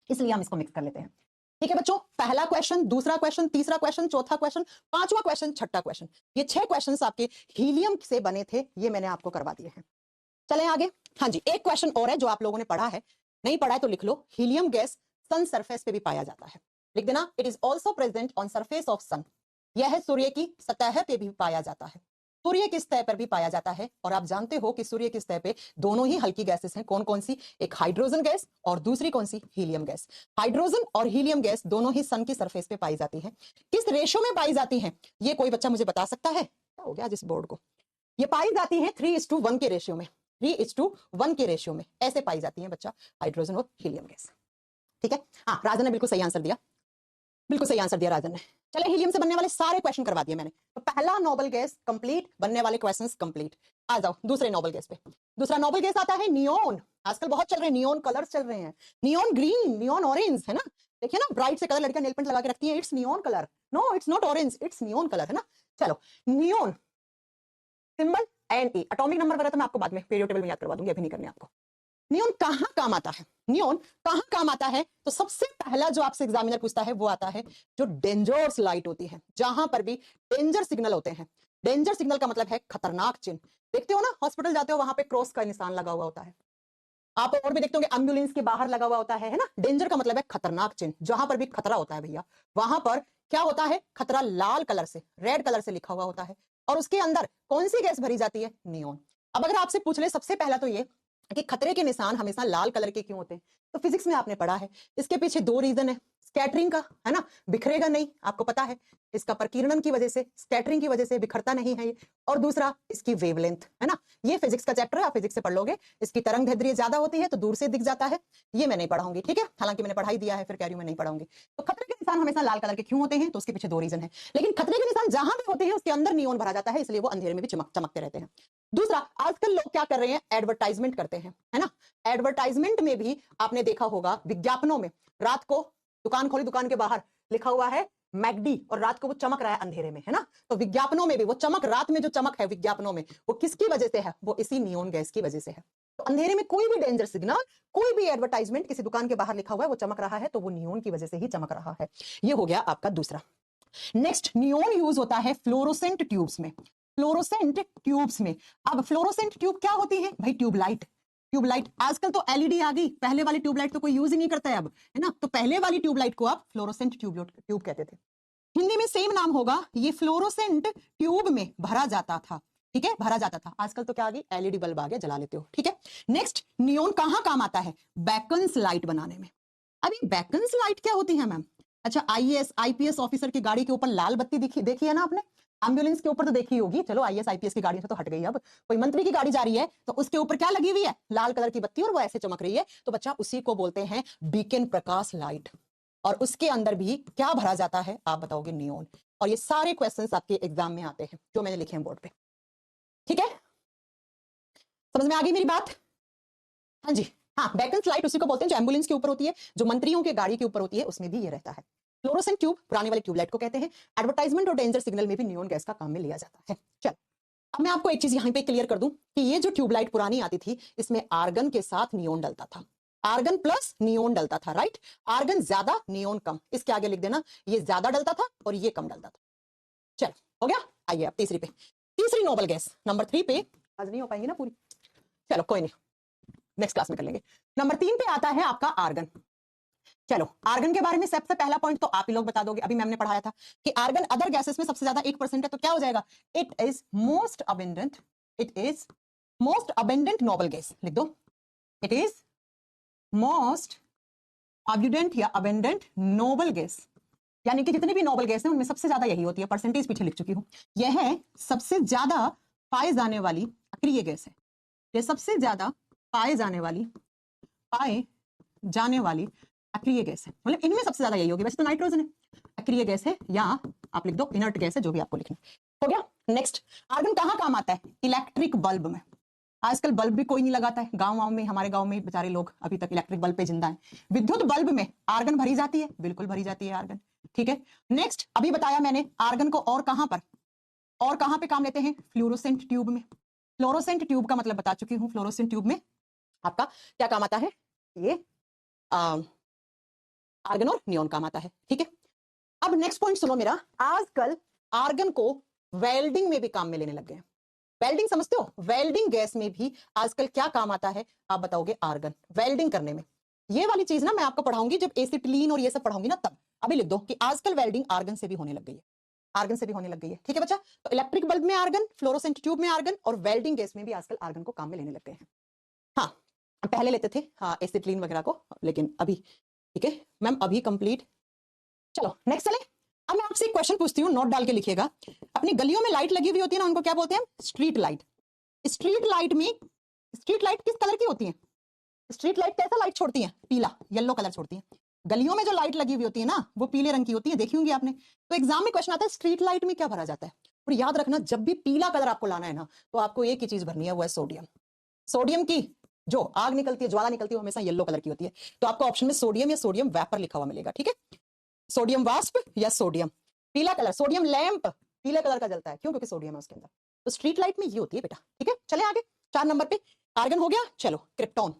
इसलिए हम इसको मिक्स कर लेते हैं। ठीक है बच्चों, पहला क्वेश्चन, दूसरा क्वेश्चन, तीसरा क्वेश्चन, चौथा क्वेश्चन, पांचवा क्वेश्चन, छठा क्वेश्चन, ये 6 क्वेश्चंस आपके हीलियम से बने थे, ये मैंने आपको करवा दिए हैं। चलें आगे। हाँ जी, एक क्वेश्चन और है जो आप लोगों ने पढ़ा है, नहीं पढ़ा है तो लिख लो। हीलियम गैस सन सरफेस पे भी पाया जाता है, लिख देना, it is also present on surface of sun. यह सूर्य की सतह पे भी पाया जाता है, सूर्य की सतह पर भी पाया जाता है। और आप जानते हो कि सूर्य की सतह पे दोनों ही हल्की गैसेस हैं, कौन कौन सी, एक हाइड्रोजन गैस और दूसरी कौन सी, हीलियम गैस। हाइड्रोजन और हीलियम गैस दोनों ही सन की सरफेस पे पाई जाती है। किस रेशो में पाई जाती है, ये कोई बच्चा मुझे बता सकता है, क्या हो गया जिस बोर्ड को, ये पाई जाती है 3:1 के रेशियो में, 3:1 के रेशियो में ऐसे पाई जाती है बच्चा, हाइड्रोजन और हीलियम गैस। ठीक है, हाँ राजन ने बिल्कुल सही आंसर दिया, बिल्कुल सही आंसर दिया राजन ने। चले, हीलियम से बनने वाले सारे क्वेश्चन करवा दिए मैंने, तो पहला नोबल गैस कंप्लीट, बनने वाले क्वेश्चंस कंप्लीट। आ जाओ दूसरे नोबल गैस पे। दूसरा नोबल गैस आता है नियोन, आजकल बहुत चल रहे हैं नियोन कलर्स, चल रहे हैं, नियोन ग्रीन, नियोन ऑरेंज, है ना, देखिए ना ब्राइट से कलर लड़कियां नेल पेंट लगा के रखती हैं, it's neon colour, no it's not orange, it's neon colour, है ना। चलो, neon symbol NE, atomic number वगैरह तो मैं आपको बाद में पीरियड टेबल में याद करवा दूंगी, अभी नहीं करने आपको। नियोन कहां काम आता है, नियोन कहां काम आता है, तो सबसे पहला जो आपसे एग्जामिनर पूछता है वो आता है जो डेंजर्स लाइट होती है, जहां पर भी डेंजर सिग्नल होते हैं। डेंजर सिग्नल का मतलब है खतरनाक चिन्ह, देखते हो ना हॉस्पिटल जाते हो वहां पे क्रॉस का निशान लगा हुआ होता है, आप और भी देखते होंगे एम्बुलेंस के बाहर लगा हुआ होता है ना। डेंजर का मतलब है खतरनाक चिन्ह, जहां पर भी खतरा होता है भैया, वहां पर क्या होता है, खतरा लाल कलर से, रेड कलर से लिखा हुआ होता है, और उसके अंदर कौन सी गैस भरी जाती है, नियोन। अब अगर आपसे पूछ ले सबसे पहला तो ये कि खतरे के निशान हमेशा लाल कलर के क्यों होते हैं, तो फिजिक्स में आपने पढ़ा है, इसके पीछे 2 रीजन है, स्कैटरिंग का, है ना, बिखरेगा नहीं, आपको पता है, इसका प्रकीर्णन की वजह से, स्कैटरिंग की वजह से बिखरता नहीं है ये, और दूसरा इसकी वेवलेंथ, है ना, ये फिजिक्स का चैप्टर है, आप फिजिक्स से पढ़ लोगे, इसकी तरंग दैर्ध्य ज्यादा होती है तो दूर से दिख जाता है, ये मैं नहीं पढ़ाऊंगी, ठीक है, हालांकि मैंने पढ़ाई दिया है, फिर कह रही हूं मैं नहीं पढ़ाऊंगी। तो खतरे के निशान हमेशा लाल कलर के क्यों होते हैं, तो उसके पीछे 2 रीजन है, लेकिन खतरे के निशान जहां भी होते हैं उसके अंदर नियोन भरा जाता है, इसलिए वो अंधेरे में भी चमकते रहते हैं। दूसरा, आजकल लोग क्या कर रहे हैं, एडवर्टाइजमेंट करते हैं, है ना, एडवर्टाइजमेंट में भी आपने देखा होगा, विज्ञापनों में रात को दुकान खोली, दुकान के बाहर लिखा हुआ है मैगडी, और रात को वो चमक रहा है अंधेरे में, है ना, तो विज्ञापनों में भी वो चमक, रात में जो चमक है विज्ञापनों में, वो किसकी वजह से है, वो इसी नियोन गैस की वजह से है। तो अंधेरे में कोई भी डेंजर सिग्नल, कोई भी एडवर्टाइजमेंट किसी दुकान के बाहर लिखा हुआ है, वो चमक रहा है, तो वो नियोन की वजह से ही चमक रहा है। ये हो गया आपका दूसरा। नेक्स्ट, नियोन यूज होता है फ्लोरोसेंट ट्यूब्स में, फ्लोरोसेंट ट्यूब्स में। अब फ्लोरोसेंट ट्यूब क्या होती है भाई, ट्यूबलाइट, ट्यूबलाइट, आजकल तो LED आ गई, पहले वाली ट्यूबलाइट तो कोई यूज ही नहीं करता है अब, है ना, तो पहले वाली ट्यूबलाइट को आप फ्लोरोसेंट ट्यूब कहते थे, हिंदी में सेम नाम होगा, ये फ्लोरोसेंट ट्यूब में भरा जाता था, ठीक है, भरा जाता था। आजकल तो क्या आ गई, LED बल्ब आ गया, जला लेते हो, ठीक है। नेक्स्ट, नियोन कहां काम आता है, बेकन्स लाइट बनाने में। अभी बेकन्स लाइट क्या होती है मैम, अच्छा IAS IPS ऑफिसर की गाड़ी के ऊपर लाल बत्ती देखी है ना आपने, एम्बुलेंस के ऊपर तो देखी होगी, चलो IAS IPS की गाड़ी से तो हट गई, अब कोई मंत्री की गाड़ी जा रही है तो उसके ऊपर क्या लगी हुई है, लाल कलर की बत्ती, और वो ऐसे चमक रही है, तो बच्चा उसी को बोलते हैं बीकन प्रकाश लाइट, और उसके अंदर भी क्या भरा जाता है, आप बताओगे नियोन। और ये सारे क्वेश्चंस आपके एग्जाम में आते हैं जो मैंने लिखे हैं बोर्ड पे, ठीक है, समझ में आ गई मेरी बात। हाँ जी, हाँ, बेकन्स लाइट उसी को बोलते हैं जो एम्बुलेंस के ऊपर होती है, जो मंत्रियों के गाड़ी के ऊपर होती है, उसमें भी ये रहता है। फ्लोरोसेंट ट्यूब पुराने वाले ट्यूबलाइट को कहते हैं। एडवर्टाइजमेंट और डेंजर सिग्नल में भी नियोन गैस का काम में लिया जाता है। चल, अब मैं आपको एक चीज यहाँ पे क्लियर कर दूं कि ये जो ट्यूबलाइट पुरानी आती थी, इसमें आर्गन के साथ नियोन डलता था, आर्गन प्लस नियोन डलता था, राइट, आर्गन ज्यादा नियोन कम, इसके आगे लिख देना, ये ज्यादा डलता था और ये कम डलता था। चल, हो गया। आइए अब तीसरी पे, तीसरी नोबल गैस, नंबर 3 पे आज नहीं हो पाएंगी ना पूरी, चलो कोई नहीं, नेक्स्ट क्लास में कर लेंगे। नंबर 3 पे आता है आपका आर्गन। चलो, आर्गन के बारे में सबसे पहला पॉइंट तो आप ही लोग बता दोगे, अभी मैम ने पढ़ाया था कि आर्गन अदर गैसेस में सबसे ज्यादा 1% है, तो क्या हो जाएगा, it is most abundant, it is most abundant noble gas, लिख दो, इट इज मोस्ट अबेंडेंट या अबेंडेंट नोबल गैस, यानी कि जितनी भी नोबल गैस हैं उनमें सबसे ज्यादा यही होती है, परसेंटेज पीछे लिख चुकी हूँ। यह है सबसे ज्यादा पाए जाने वाली अक्रिय गैस है, ये सबसे ज्यादा पाए जाने वाली अक्रिय गैस है, मतलब इनमें सबसे ज्यादा यही होगी। वैसे तो नाइट्रोजन है, अक्रिय गैस है, या आप लिख दो इनर्ट गैस है, जो भी आपको लिखना हो गया। नेक्स्ट, आर्गन कहाँ काम आता है? इलेक्ट्रिक बल्ब में। आजकल बल्ब भी कोई नहीं लगाता है, गांव में, हमारे गांव में बेचारे लोग अभी तक इलेक्ट्रिक बल्ब पे जिंदा है। विद्युत बल्ब में आर्गन भरी जाती है, बिल्कुल भरी जाती है आर्गन, ठीक है। नेक्स्ट, अभी बताया मैंने आर्गन को और कहां पे काम लेते हैं? फ्लोरोसेंट ट्यूब में। फ्लोरोसेंट ट्यूब का मतलब बता चुकी हूं, फ्लोरोसेंट ट्यूब में आपका क्या काम आता है? ये आर्गन और नियोन काम आता है, ठीक है। अब नेक्स्ट पॉइंट सुनो मेरा, आजकल आर्गन को वेल्डिंग में भी काम में लेने लग गए हैं। वेल्डिंग समझते हो? वेल्डिंग गैस में भी आजकल क्या काम आता है? आप बताओगे आर्गन, वेल्डिंग करने में। ये वाली चीज ना मैं आपको पढ़ाऊंगी जब एसिटिलीन और ये सब पढ़ाऊंगी ना, तब। अभी लिख दो कि आजकल वेल्डिंग आर्गन से भी होने लग गई है, आर्गन से भी होने लग गई है, ठीक है बच्चा। तो इलेक्ट्रिक बल्ब में आर्गन, फ्लोरोसेंट ट्यूब में आर्गन, और वेल्डिंग गैस में भी आजकल आर्गन को काम में लेने लग गए हैं। हाँ, पहले लेते थे हाँ एसिटिलीन वगैरह को, लेकिन अभी ठीक है मैम, अभी कंप्लीट। चलो नेक्स्ट चले। अब मैं आपसे एक क्वेश्चन पूछती हूँ, नोट डाल के लिखिएगा। अपनी गलियों में लाइट लगी हुई होती है ना, उनको क्या बोलते हैं? Street light. स्ट्रीट लाइट में, स्ट्रीट लाइट किस कलर की होती है? स्ट्रीट लाइट कैसा लाइट छोड़ती है? पीला, येलो कलर छोड़ती है। गलियों में जो लाइट लगी हुई होती है ना, वो पीले रंग की होती है, देखी होंगी आपने। तो एग्जाम में क्वेश्चन आता है स्ट्रीट लाइट में क्या भरा जाता है, और याद रखना जब भी पीला कलर आपको लाना है ना, तो आपको एक ही चीज भरनी है, वो है सोडियम। सोडियम की जो आग निकलती है, ज्वाला निकलती है, वो हमेशा येलो कलर की होती है। तो आपको ऑप्शन में सोडियम या सोडियम वेपर लिखा हुआ मिलेगा, ठीक है। सोडियम वाष्प या सोडियम। पीला कलर, सोडियम लैंप पीले कलर का जलता है, क्यों? क्योंकि सोडियम है उसके अंदर। तो स्ट्रीट लाइट में ये होती है बेटा, ठीक है। चले आगे, 4 नंबर पे आर्गन हो गया। चलो क्रिप्टॉन,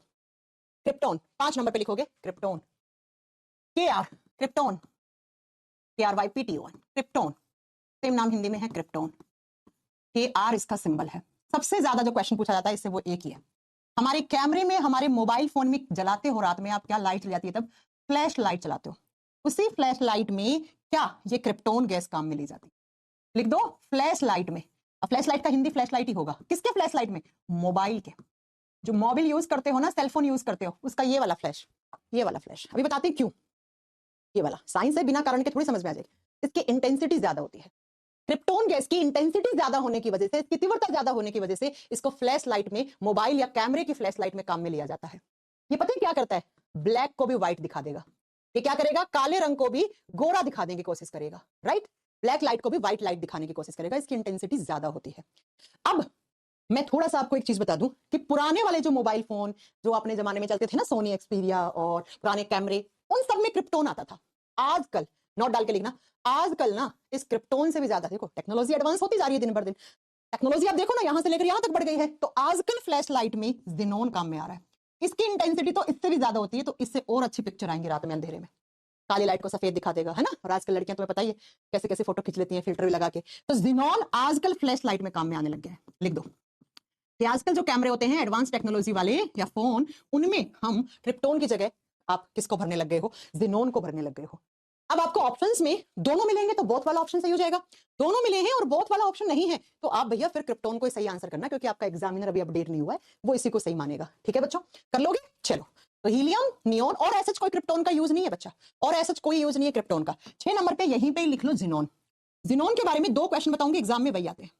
क्रिप्टॉन 5 नंबर पे लिखोगे krypton, K R, krypton, KRYPTON, krypton, same नाम हिंदी में है क्रिप्टॉन। के आर इसका सिंबल है। सबसे ज्यादा जो क्वेश्चन पूछा जाता है इससे वो एक ही है। हमारे कैमरे में, हमारे मोबाइल फोन में जलाते हो रात में, आप क्या लाइट जलाती है तब? फ्लैश लाइट चलाते हो। उसी फ्लैश लाइट में क्या ये क्रिप्टॉन गैस काम में ली जाती है? लिख दो फ्लैश लाइट में। अब फ्लैश लाइट का हिंदी फ्लैश लाइट ही होगा। किसके फ्लैश लाइट में? मोबाइल के। जो मोबाइल यूज करते हो ना, सेलफोन यूज करते हो, उसका ये वाला फ्लैश, ये वाला फ्लैश। अभी बताते हैं क्यों। ये वाला साइंस है, बिना कारण के थोड़ी समझ में आ जाएगी। इसकी इंटेंसिटी ज्यादा होती है। क्रिप्टॉन गैस की इंटेंसिटी ज्यादा होने की वजह से, इसकी तीव्रता ज्यादा होने की वजह से इसको फ्लैश लाइट में, मोबाइल या कैमरे की फ्लैश लाइट में काम में लिया जाता है। ये पता है क्या करता है? ब्लैक को भी व्हाइट दिखा देगा। ये क्या करेगा? काले रंग को भी गोरा दिखाने की कोशिश करेगा, राइट। ब्लैक लाइट को भी व्हाइट लाइट दिखाने की कोशिश करेगा, इसकी इंटेंसिटी ज्यादा होती है। अब मैं थोड़ा सा आपको एक चीज बता दूं कि पुराने वाले जो मोबाइल फोन जो अपने जमाने में चलते थे ना, सोनी एक्सपीरिया और पुराने कैमरे, उन सब में क्रिप्टॉन आता था। आजकल, नोट डाल के लिखना, आजकल ना इस क्रिप्टॉन से भी ज्यादा, देखो टेक्नोलॉजी एडवांस होती जा रही है दिन बर दिन। टेक्नोलॉजी आप देखो ना, यहां से लेकर यहां तक बढ़ गई है। तो आजकल फ्लैश लाइट में ज़ेनॉन काम में आ रहा है। इसकी इंटेंसिटी तो इससे भी ज्यादा होती है, तो इससे और अच्छी पिक्चर आएंगी रात में अंधेरे में। काली लाइट को सफेद दिखा देगा, है ना। और आजकल लड़कियां तुम्हें पता ही है कैसे कैसे फोटो खींच लेती हैं फिल्टर भी लगा के। तो ज़ेनॉन आजकल फ्लैश लाइट में काम में आने लग गया है। लिख दो कि आजकल जो कैमरे होते हैं एडवांस टेक्नोलॉजी वाले या फोन, उनमें हम क्रिप्टॉन की जगह आप किसको भरने लग गए हो? ज़ेनॉन को भरने लग गए हो। अब आपको ऑप्शंस में दोनों मिलेंगे तो बोथ वाला ऑप्शन सही हो जाएगा। दोनों मिले हैं और बोथ वाला ऑप्शन नहीं है, तो आप भैया फिर क्रिप्टॉन को सही आंसर करना, क्योंकि आपका एग्जामिनर अभी अपडेट नहीं हुआ है, वो इसी को सही मानेगा, ठीक है बच्चों। कर लोगे? चलो, तो हीलियम, नियोन, और ऐसा कोई क्रिप्टॉन का यूज नहीं है बच्चा, और ऐसा कोई यूज नहीं है क्रिप्टॉन का। 6 नंबर पे यहीं पे लिख लो ज़ेनॉन। ज़ेनॉन के बारे में 2 क्वेश्चन बताऊंगी, एग्जाम में वही आते हैं।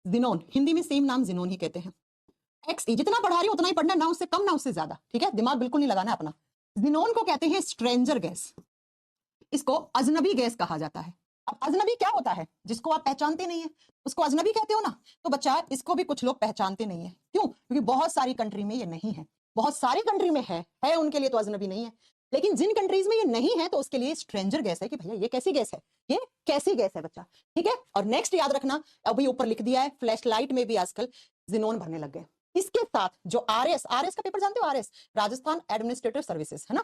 ज़ेनॉन हिंदी में सेम नाम ज़ेनॉन ही कहते हैं। एक्स जितना पढ़ा रही हो उतना ही पढ़ना, ना उससे कम ना उससे ज्यादा, ठीक है। दिमाग बिल्कुल नहीं लगाना अपना। ज़ेनॉन को कहते हैं स्ट्रेंजर गैस, इसको अजनबी गैस कहा जाता है। अब अजनबी क्या होता है? जिसको आप पहचानते नहीं है उसको अजनबी कहते हो ना। तो बच्चा इसको भी कुछ लोग पहचानते नहीं है, क्यों? क्योंकि बहुत सारी कंट्री में ये नहीं है। बहुत सारी कंट्री में है उनके लिए तो अजनबी नहीं है, लेकिन जिन कंट्रीज में ये नहीं है तो उसके लिए स्ट्रेंजर गैस है कि भैया ये कैसी गैस है, ये कैसी गैस है बच्चा, ठीक है। और नेक्स्ट याद रखना, अभी ऊपर लिख दिया है, फ्लैश लाइट में भी आजकल ज़ेनॉन भरने लग गए। इसके साथ जो आरएस, आरएस का पेपर जानते हो? आरएस राजस्थान एडमिनिस्ट्रेटिव सर्विसेज, है ना।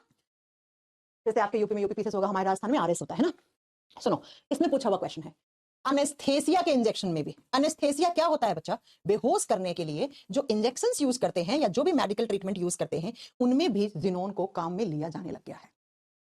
जैसे आपके यूपी में यूपी पीसीएस होगा, हमारे राजस्थान में आरएस होता है ना। सुनो, इसमें पूछा हुआ क्वेश्चन है, अनेस्थेसिया के इंजेक्शन में भी, अनेस्थेसिया क्या होता है बच्चा? बेहोश करने के लिए जो इंजेक्शंस यूज करते हैं या जो भी मेडिकल ट्रीटमेंट यूज करते हैं, उनमें भी ज़ेनॉन को काम में लिया जाने लग गया है।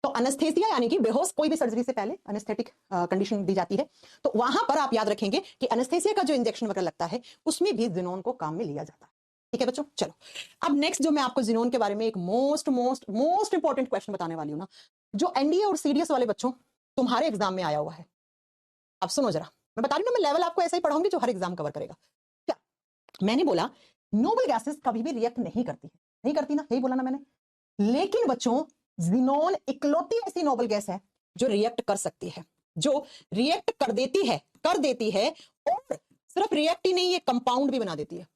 तो अनेस्थेसिया यानी कि बेहोश, कोई भी सर्जरी से पहले अनेस्थेटिक कंडीशन दी जाती है, तो वहां पर आप याद रखेंगे कि अनेस्थेसिया का जो इंजेक्शन वगैरह लगता है उसमें भी ज़ेनॉन को काम में लिया जाता है, ठीक है बच्चों। चलो, अब नेक्स्ट जो मैं आपको ज़ेनॉन के बारे में एक मोस्ट इंपॉर्टेंट क्वेश्चन बताने वाली हूँ ना, जो एनडीए और सीडीएस वाले बच्चों तुम्हारे एग्जाम में आया हुआ है। अब सुनो जरा, मैं बता रही हूँ, मैं लेवल आपको ऐसा ही पढ़ाऊंगी जो हर एग्जाम कवर करेगा। क्या मैंने बोला? नोबल गैसेस कभी भी रिएक्ट नहीं करती है, नहीं करती ना, यही बोला ना मैंने। लेकिन बच्चों, जिनोन इकलौती ऐसी नोबल गैस है जो रिएक्ट कर सकती है, जो रिएक्ट कर देती है और सिर्फ रिएक्ट ही नहीं, ये कंपाउंड भी बना देती है,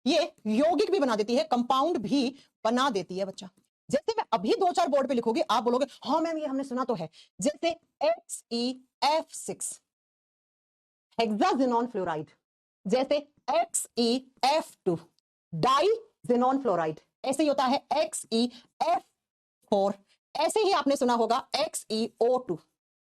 ये यौगिक भी बना देती है, कंपाउंड भी बना देती है बच्चा। जैसे मैं अभी 2-4 बोर्ड पे लिखोगे, आप बोलोगे हाँ मैम ये हमने सुना तो है, जैसे XeF6 हेक्साजिनोन फ्लोराइड, जैसे XeF2 डाइजिनोन फ्लोराइड, ऐसे ही होता है XeF4, ऐसे ही आपने सुना होगा XeO2।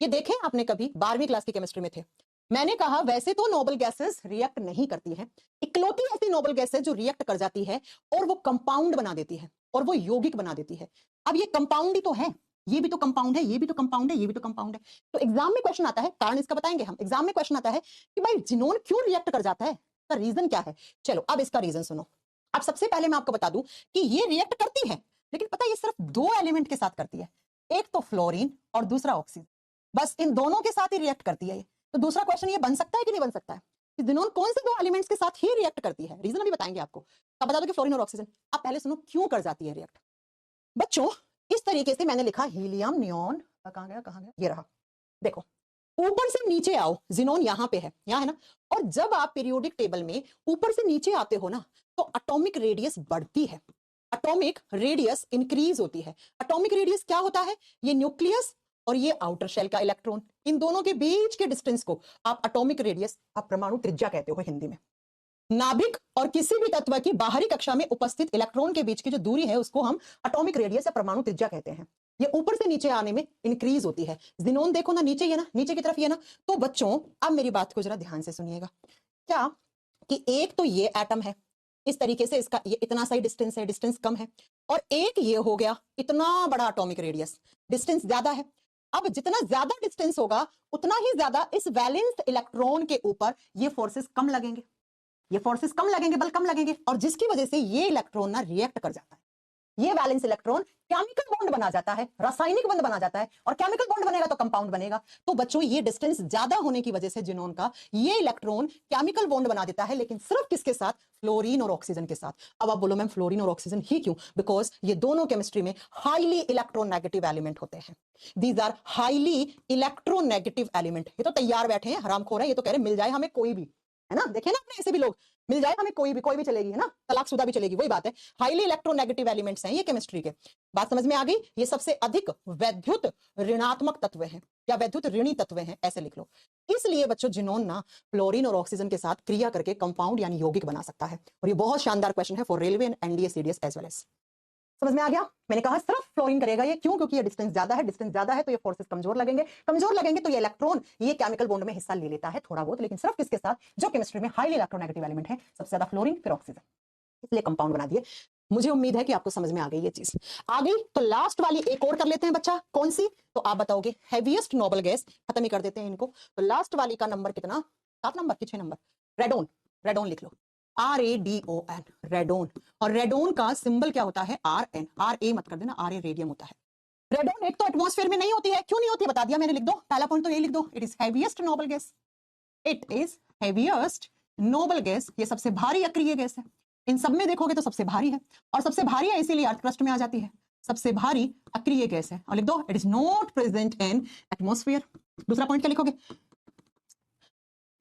ये देखें आपने कभी 12वीं क्लास की केमिस्ट्री में थे। मैंने कहा वैसे तो नोबल गैसेस रिएक्ट नहीं करती है, इकलौती ऐसी नोबल गैस है जो रिएक्ट कर जाती है और वो कंपाउंड बना देती है और वो यौगिक बना देती है। अब ये कंपाउंड ही तो है, ये भी तो कंपाउंड है, ये भी तो कंपाउंड है, ये भी तो कंपाउंड है। तो एग्जाम में क्वेश्चन आता है, कारण इसका बताएंगे हम। एग्जाम में क्वेश्चन आता है कि भाई जिनोन क्यों रिएक्ट कर जाता है, इसका रीजन क्या है। चलो अब इसका रीजन सुनो। अब सबसे पहले मैं आपको बता दूं कि ये रिएक्ट करती है, लेकिन पता है ये सिर्फ 2 एलिमेंट के साथ करती है, एक तो फ्लोरीन और दूसरा ऑक्सीजन, बस इन दोनों के साथ ही रिएक्ट करती है ये। तो दूसरा क्वेश्चन ये बन सकता है कि नहीं बन सकता है कि जिनोन कौन से 2 एलिमेंट्स के साथ ही रिएक्ट करती है। रीजन अभी बताएंगे आपको। अब बता दो कि फ्लोरीन और ऑक्सीजन। अब पहले सुनो क्यों कर जाती है रिएक्ट। बच्चों इस तरीके से मैंने लिखा हीलियम नियॉन, कहां गया, ये रहा। देखो ऊपर से नीचे आओ, जिनोन यहां पे है, यहां है ना, और जब आप पीरियोडिक टेबल में ऊपर से नीचे आते हो ना तो एटॉमिक रेडियस बढ़ती है, एटॉमिक रेडियस इंक्रीज होती है। एटॉमिक रेडियस क्या होता है? ये न्यूक्लियस और ये आउटर शेल का इलेक्ट्रॉन, इन दोनों के बीच के डिस्टेंस को आप एटॉमिक रेडियस, आप परमाणु त्रिज्या कहते हो हिंदी में। नाभिक और किसी भी तत्व की बाहरी कक्षा में उपस्थित इलेक्ट्रॉन के बीच की जो दूरी है उसको हम एटॉमिक रेडियस या परमाणु त्रिज्या कहते हैं। ये ऊपर से नीचे आने में इंक्रीज होती है। जिनोन देखो ना, नीचे ही है ना, नीचे की तरफ ये ना। तो बच्चों अब मेरी बात को जरा ध्यान से सुनिएगा। क्या कि एक तो ये एटम है, इस तरीके से इसका ये इतना सा ही डिस्टेंस है, डिस्टेंस कम है, और एक ये हो गया इतना बड़ा एटॉमिक रेडियस, डिस्टेंस ज्यादा है। अब जितना ज्यादा डिस्टेंस होगा उतना ही ज्यादा इस वैलेंस इलेक्ट्रॉन के ऊपर ये फोर्सेस कम लगेंगे, ये फोर्सेस कम लगेंगे, बल कम लगेंगे, और जिसकी वजह से ये इलेक्ट्रॉन ना रिएक्ट कर जाता है। ये वैलेंस इलेक्ट्रॉन केमिकल बॉन्ड बना जाता है, रासायनिक बंध बना जाता है, और केमिकल बॉन्ड बनेगा तो कंपाउंड बनेगा। तो बच्चों ये डिस्टेंस ज्यादा होने की वजह से जिनोन का ये इलेक्ट्रॉन केमिकल बॉन्ड बना देता है, लेकिन सिर्फ किसके साथ? फ्लोरीन और ऑक्सीजन के साथ। अब आप बोलो मैम फ्लोरीन और ऑक्सीजन ही क्यों? बिकॉज ये दोनों केमिस्ट्री में हाईली इलेक्ट्रोनेगेटिव एलिमेंट होते हैं। These are highly electronegative element. ये तो तैयार बैठे हैं, हरामखोर है, ये तो कह रहे मिल जाए हमें कोई भी, है ना। देखिए ना अपने ऐसे भी लोग, मिल जाए हमें कोई भी चलेगी, है ना, तलाकशुदा भी चलेगी, वही बात है। हाईली इलेक्ट्रोनेगेटिव एलिमेंट्स हैं ये केमिस्ट्री के। बात समझ में आ गई? ये सबसे अधिक वैद्युत ऋणात्मक तत्व हैं या वैद्युत ऋणी तत्व हैं, ऐसे लिख लो। इसलिए बच्चों जिनोन ना फ्लोरीन और ऑक्सीजन के साथ क्रिया करके कंपाउंड यानी यौगिक बना सकता है। और ये बहुत शानदार क्वेश्चन है for railway and NDA CDS as well as. समझ में आ गया? मैंने कहा सिर्फ फ्लोरीन करेगा ये, क्यों? क्योंकि ये डिस्टेंस ज्यादा है, डिस्टेंस ज्यादा है तो ये फोर्सेस कमजोर लगेंगे, कमजोर लगेंगे तो ये इलेक्ट्रॉन ये केमिकल बॉन्ड में हिस्सा ले लेता है थोड़ा बहुत, लेकिन सिर्फ किसके साथ? जो केमिस्ट्री में हाईली इलेक्ट्रोनेगेटिव एलिमेंट है, सबसे ज्यादा फ्लोरीन फिर ऑक्सीजन, इसलिए कंपाउंड बना दिए। मुझे उम्मीद है कि आपको समझ में आ गई ये चीज। आ गई तो लास्ट वाली एक और कर लेते हैं बच्चा, कौन सी? तो आप बताओगे हेवीएस्ट नोबल गैस, खत्म ही कर देते हैं इनको। तो लास्ट वाली का नंबर कितना? 7 नंबर कि 6 नंबर? रेडोन, रेडोन लिख लो, RADON, रेडोन। और रेडोन का सिंबल क्या होता है? RN, RA मत कर देना, RA रेडियम होता है। रेडोन एक तो एटमॉस्फेयर में नहीं होती है, क्यों नहीं होती बता दिया मैंने, लिख दो, पहला पॉइंट तो ये लिख दो, it is heaviest noble gas, it is heaviest noble gas, ये सबसे भारी अक्रिय गैस है। इन सब में देखोगे तो सबसे भारी है, और सबसे भारी है इसीलिए अर्थ क्रस्ट में आ जाती है, सबसे भारी अक्रिय गैस है। और लिख दो it is not present in atmosphere. दूसरा पॉइंट क्या लिखोगे?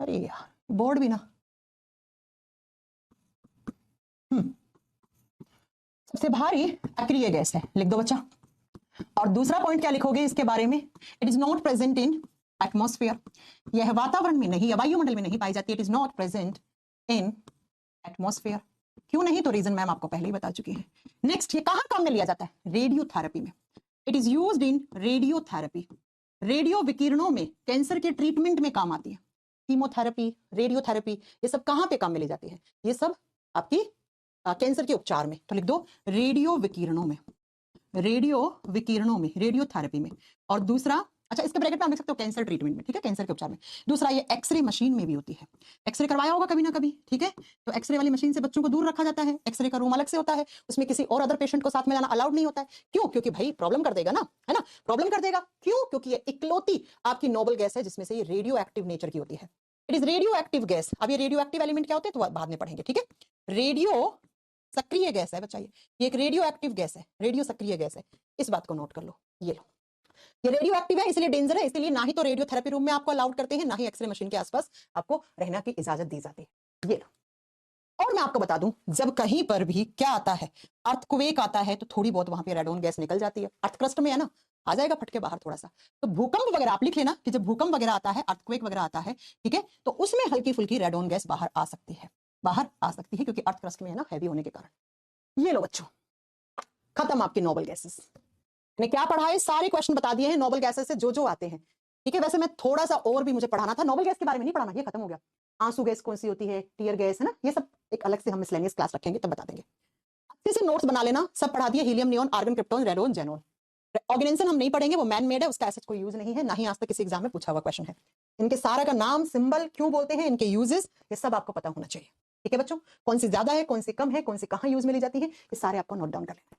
अरे यार बोर्ड भी ना, सबसे भारी अक्रिय गैस है, लिख दो बच्चा। और दूसरा पॉइंट क्या लिखोगे इसके बारे में? It is not present in atmosphere, यह वातावरण में नहीं, वायुमंडल में नहीं पाई जाती, it is not present in atmosphere. क्यों नहीं? तो रीजन मैम आपको पहले ही बता चुकी है। नेक्स्ट, ये कहां काम में लिया जाता है? रेडियोथेरेपी में, it is used in radiotherapy, radio विकिरणों में कैंसर के ट्रीटमेंट में काम आती है। कीमोथेरेपी, रेडियोथेरेपी, ये सब कहां पे काम में ली जाती है? ये सब आपकी कैंसर के उपचार में। तो लिख दो रेडियो विकिरणों में, रेडियो विकिरणों में, रेडियोथेरेपी में। और दूसरा अच्छा, इसके ब्रैकेट में आप लिख सकते हो कैंसर ट्रीटमेंट में, ठीक है, कैंसर के उपचार में। दूसरा ये एक्सरे मशीन में भी होती है। एक्सरे करवाया होगा कभी ना कभी, ठीक है, तो एक्सरे वाली मशीन से बच्चों को दूर रखा जाता है। एक्सरे का रूम अलग से होता है, उसमें किसी और अदर पेशेंट को साथ में जाना अलाउड नहीं होता है। क्यों? क्योंकि भाई प्रॉब्लम कर देगा ना, है ना, प्रॉब्लम कर देगा। क्यों? क्योंकि ये इकलौती आपकी नोबल गैस है जिसमें से ये रेडियो एक्टिव नेचर की होती है। It is radio active gas. अब ये रेडियो एक्टिव एलिमेंट क्या होते हैं तो बाद में पढ़ेंगे, ठीक है। रेडियो सक्रिय गैस है बच्चा, ये एक रेडियो एक्टिव गैस है, रेडियो सक्रिय गैस है। इस बात को नोट कर लो, ये लो, ये रेडियो एक्टिव है इसलिए डेंजर है, इसलिए ना ही तो रेडियोथेरेपी रूम में आपको अलाउड करते हैं, ना ही एक्सरे मशीन के आसपास आपको रहने की इजाजत दी जाती है। ये लो, और मैं आपको बता दूं, जब कहीं पर भी क्या आता है, अर्थक्वेक आता है, तो थोड़ी बहुत वहां पे रेडोन गैस निकल जाती है। अर्थ क्रस्ट में है ना, आ जाएगा फटके बाहर थोड़ा सा। तो भूकंप वगैरह आप लिख लेना कि जब भूकंप वगैरह आता है, अर्थक्वेक वगैरह आता है, ठीक है, तो उसमें हल्की फुल्की रेडोन गैस बाहर आ सकती है, बाहर आ सकती है, क्योंकि अर्थ क्रस्ट में है ना, हैवी होने के कारण। ये लो बच्चों, खत्म आपकी नोबल गैसेस। मैंने क्या पढ़ा है, सारे क्वेश्चन बता दिए हैं नोबल गैसेस से जो जो आते हैं, ठीक है। वैसे मैं थोड़ा सा और भी मुझे पढ़ाना था, नोबल गैस के बारे में नहीं पढ़ाना, ये खत्म हो गया। आंसू गैस कौन सी होती है, टीयर गैस है ना, ये सब एक अलग से हम मिसलेनियस क्लास रखेंगे तब बता देंगे। अच्छे से नोट्स बना लेना, सब पढ़ा दिए, helium, neon, argon, krypton, radon, xenon. Organisation हम नहीं पढ़ेंगे, वो मैन मेड है, उसका ऐसा कोई यूज नहीं है, ना ही आज तक किसी एग्जाम में पूछा हुआ क्वेश्चन है। इनके सारा का नाम, सिंबल क्यों बोलते हैं, इनके यूजेस, ये सब आपको पता होना चाहिए, ठीक है बच्चों। कौन सी ज्यादा है, कौन सी कम है, कौन सी कहाँ यूज में ली जाती है, ये सारे आपको नोट डाउन कर लेना,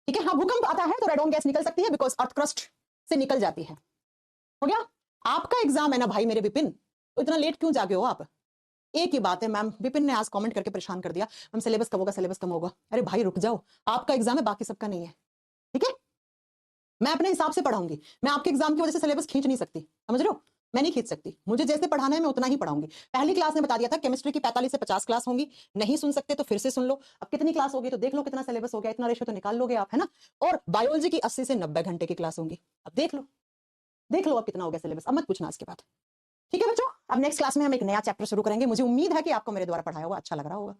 ठीक है। हाँ, भूकंप आता है तो रेडोन गैस निकल सकती है, बिकॉज अर्थ क्रस्ट से निकल जाती है। हो गया, आपका एग्जाम है ना भाई मेरे विपिन, तो इतना लेट क्यों जागे हो आप। एक ही बात है, मैम विपिन ने आज कमेंट करके परेशान कर दिया, हम सिलेबस कब होगा, सिलेबस कम होगा। अरे भाई रुक जाओ, आपका एग्जाम है, बाकी सबका नहीं है, ठीक है। मैं अपने हिसाब से पढ़ाऊंगी, मैं आपके एग्जाम की वजह से सिलेबस खींच नहीं सकती, समझ रहे हो, मैं नहीं खींच सकती। मुझे जैसे पढ़ाना है मैं उतना ही पढ़ाऊंगी। पहली क्लास में बता दिया था केमिस्ट्री की 45 से 50 क्लास होंगी, नहीं सुन सकते तो फिर से सुन लो। अब कितनी क्लास होगी तो देख लो, कितना सिलेबस हो गया, इतना रेशो तो निकाल लोगे आप, है ना। और बायोलॉजी की 80 से 90 घंटे की क्लास होंगी, अब देख लो, देख लो अब कितना हो गया सिलेबस, अब मत पूछना इसके बाद, ठीक है बच्चों। अब नेक्स्ट क्लास में हम एक नया चैप्टर शुरू करेंगे, मुझे उम्मीद है कि आपको मेरे द्वारा पढ़ाया हुआ अच्छा लग रहा होगा।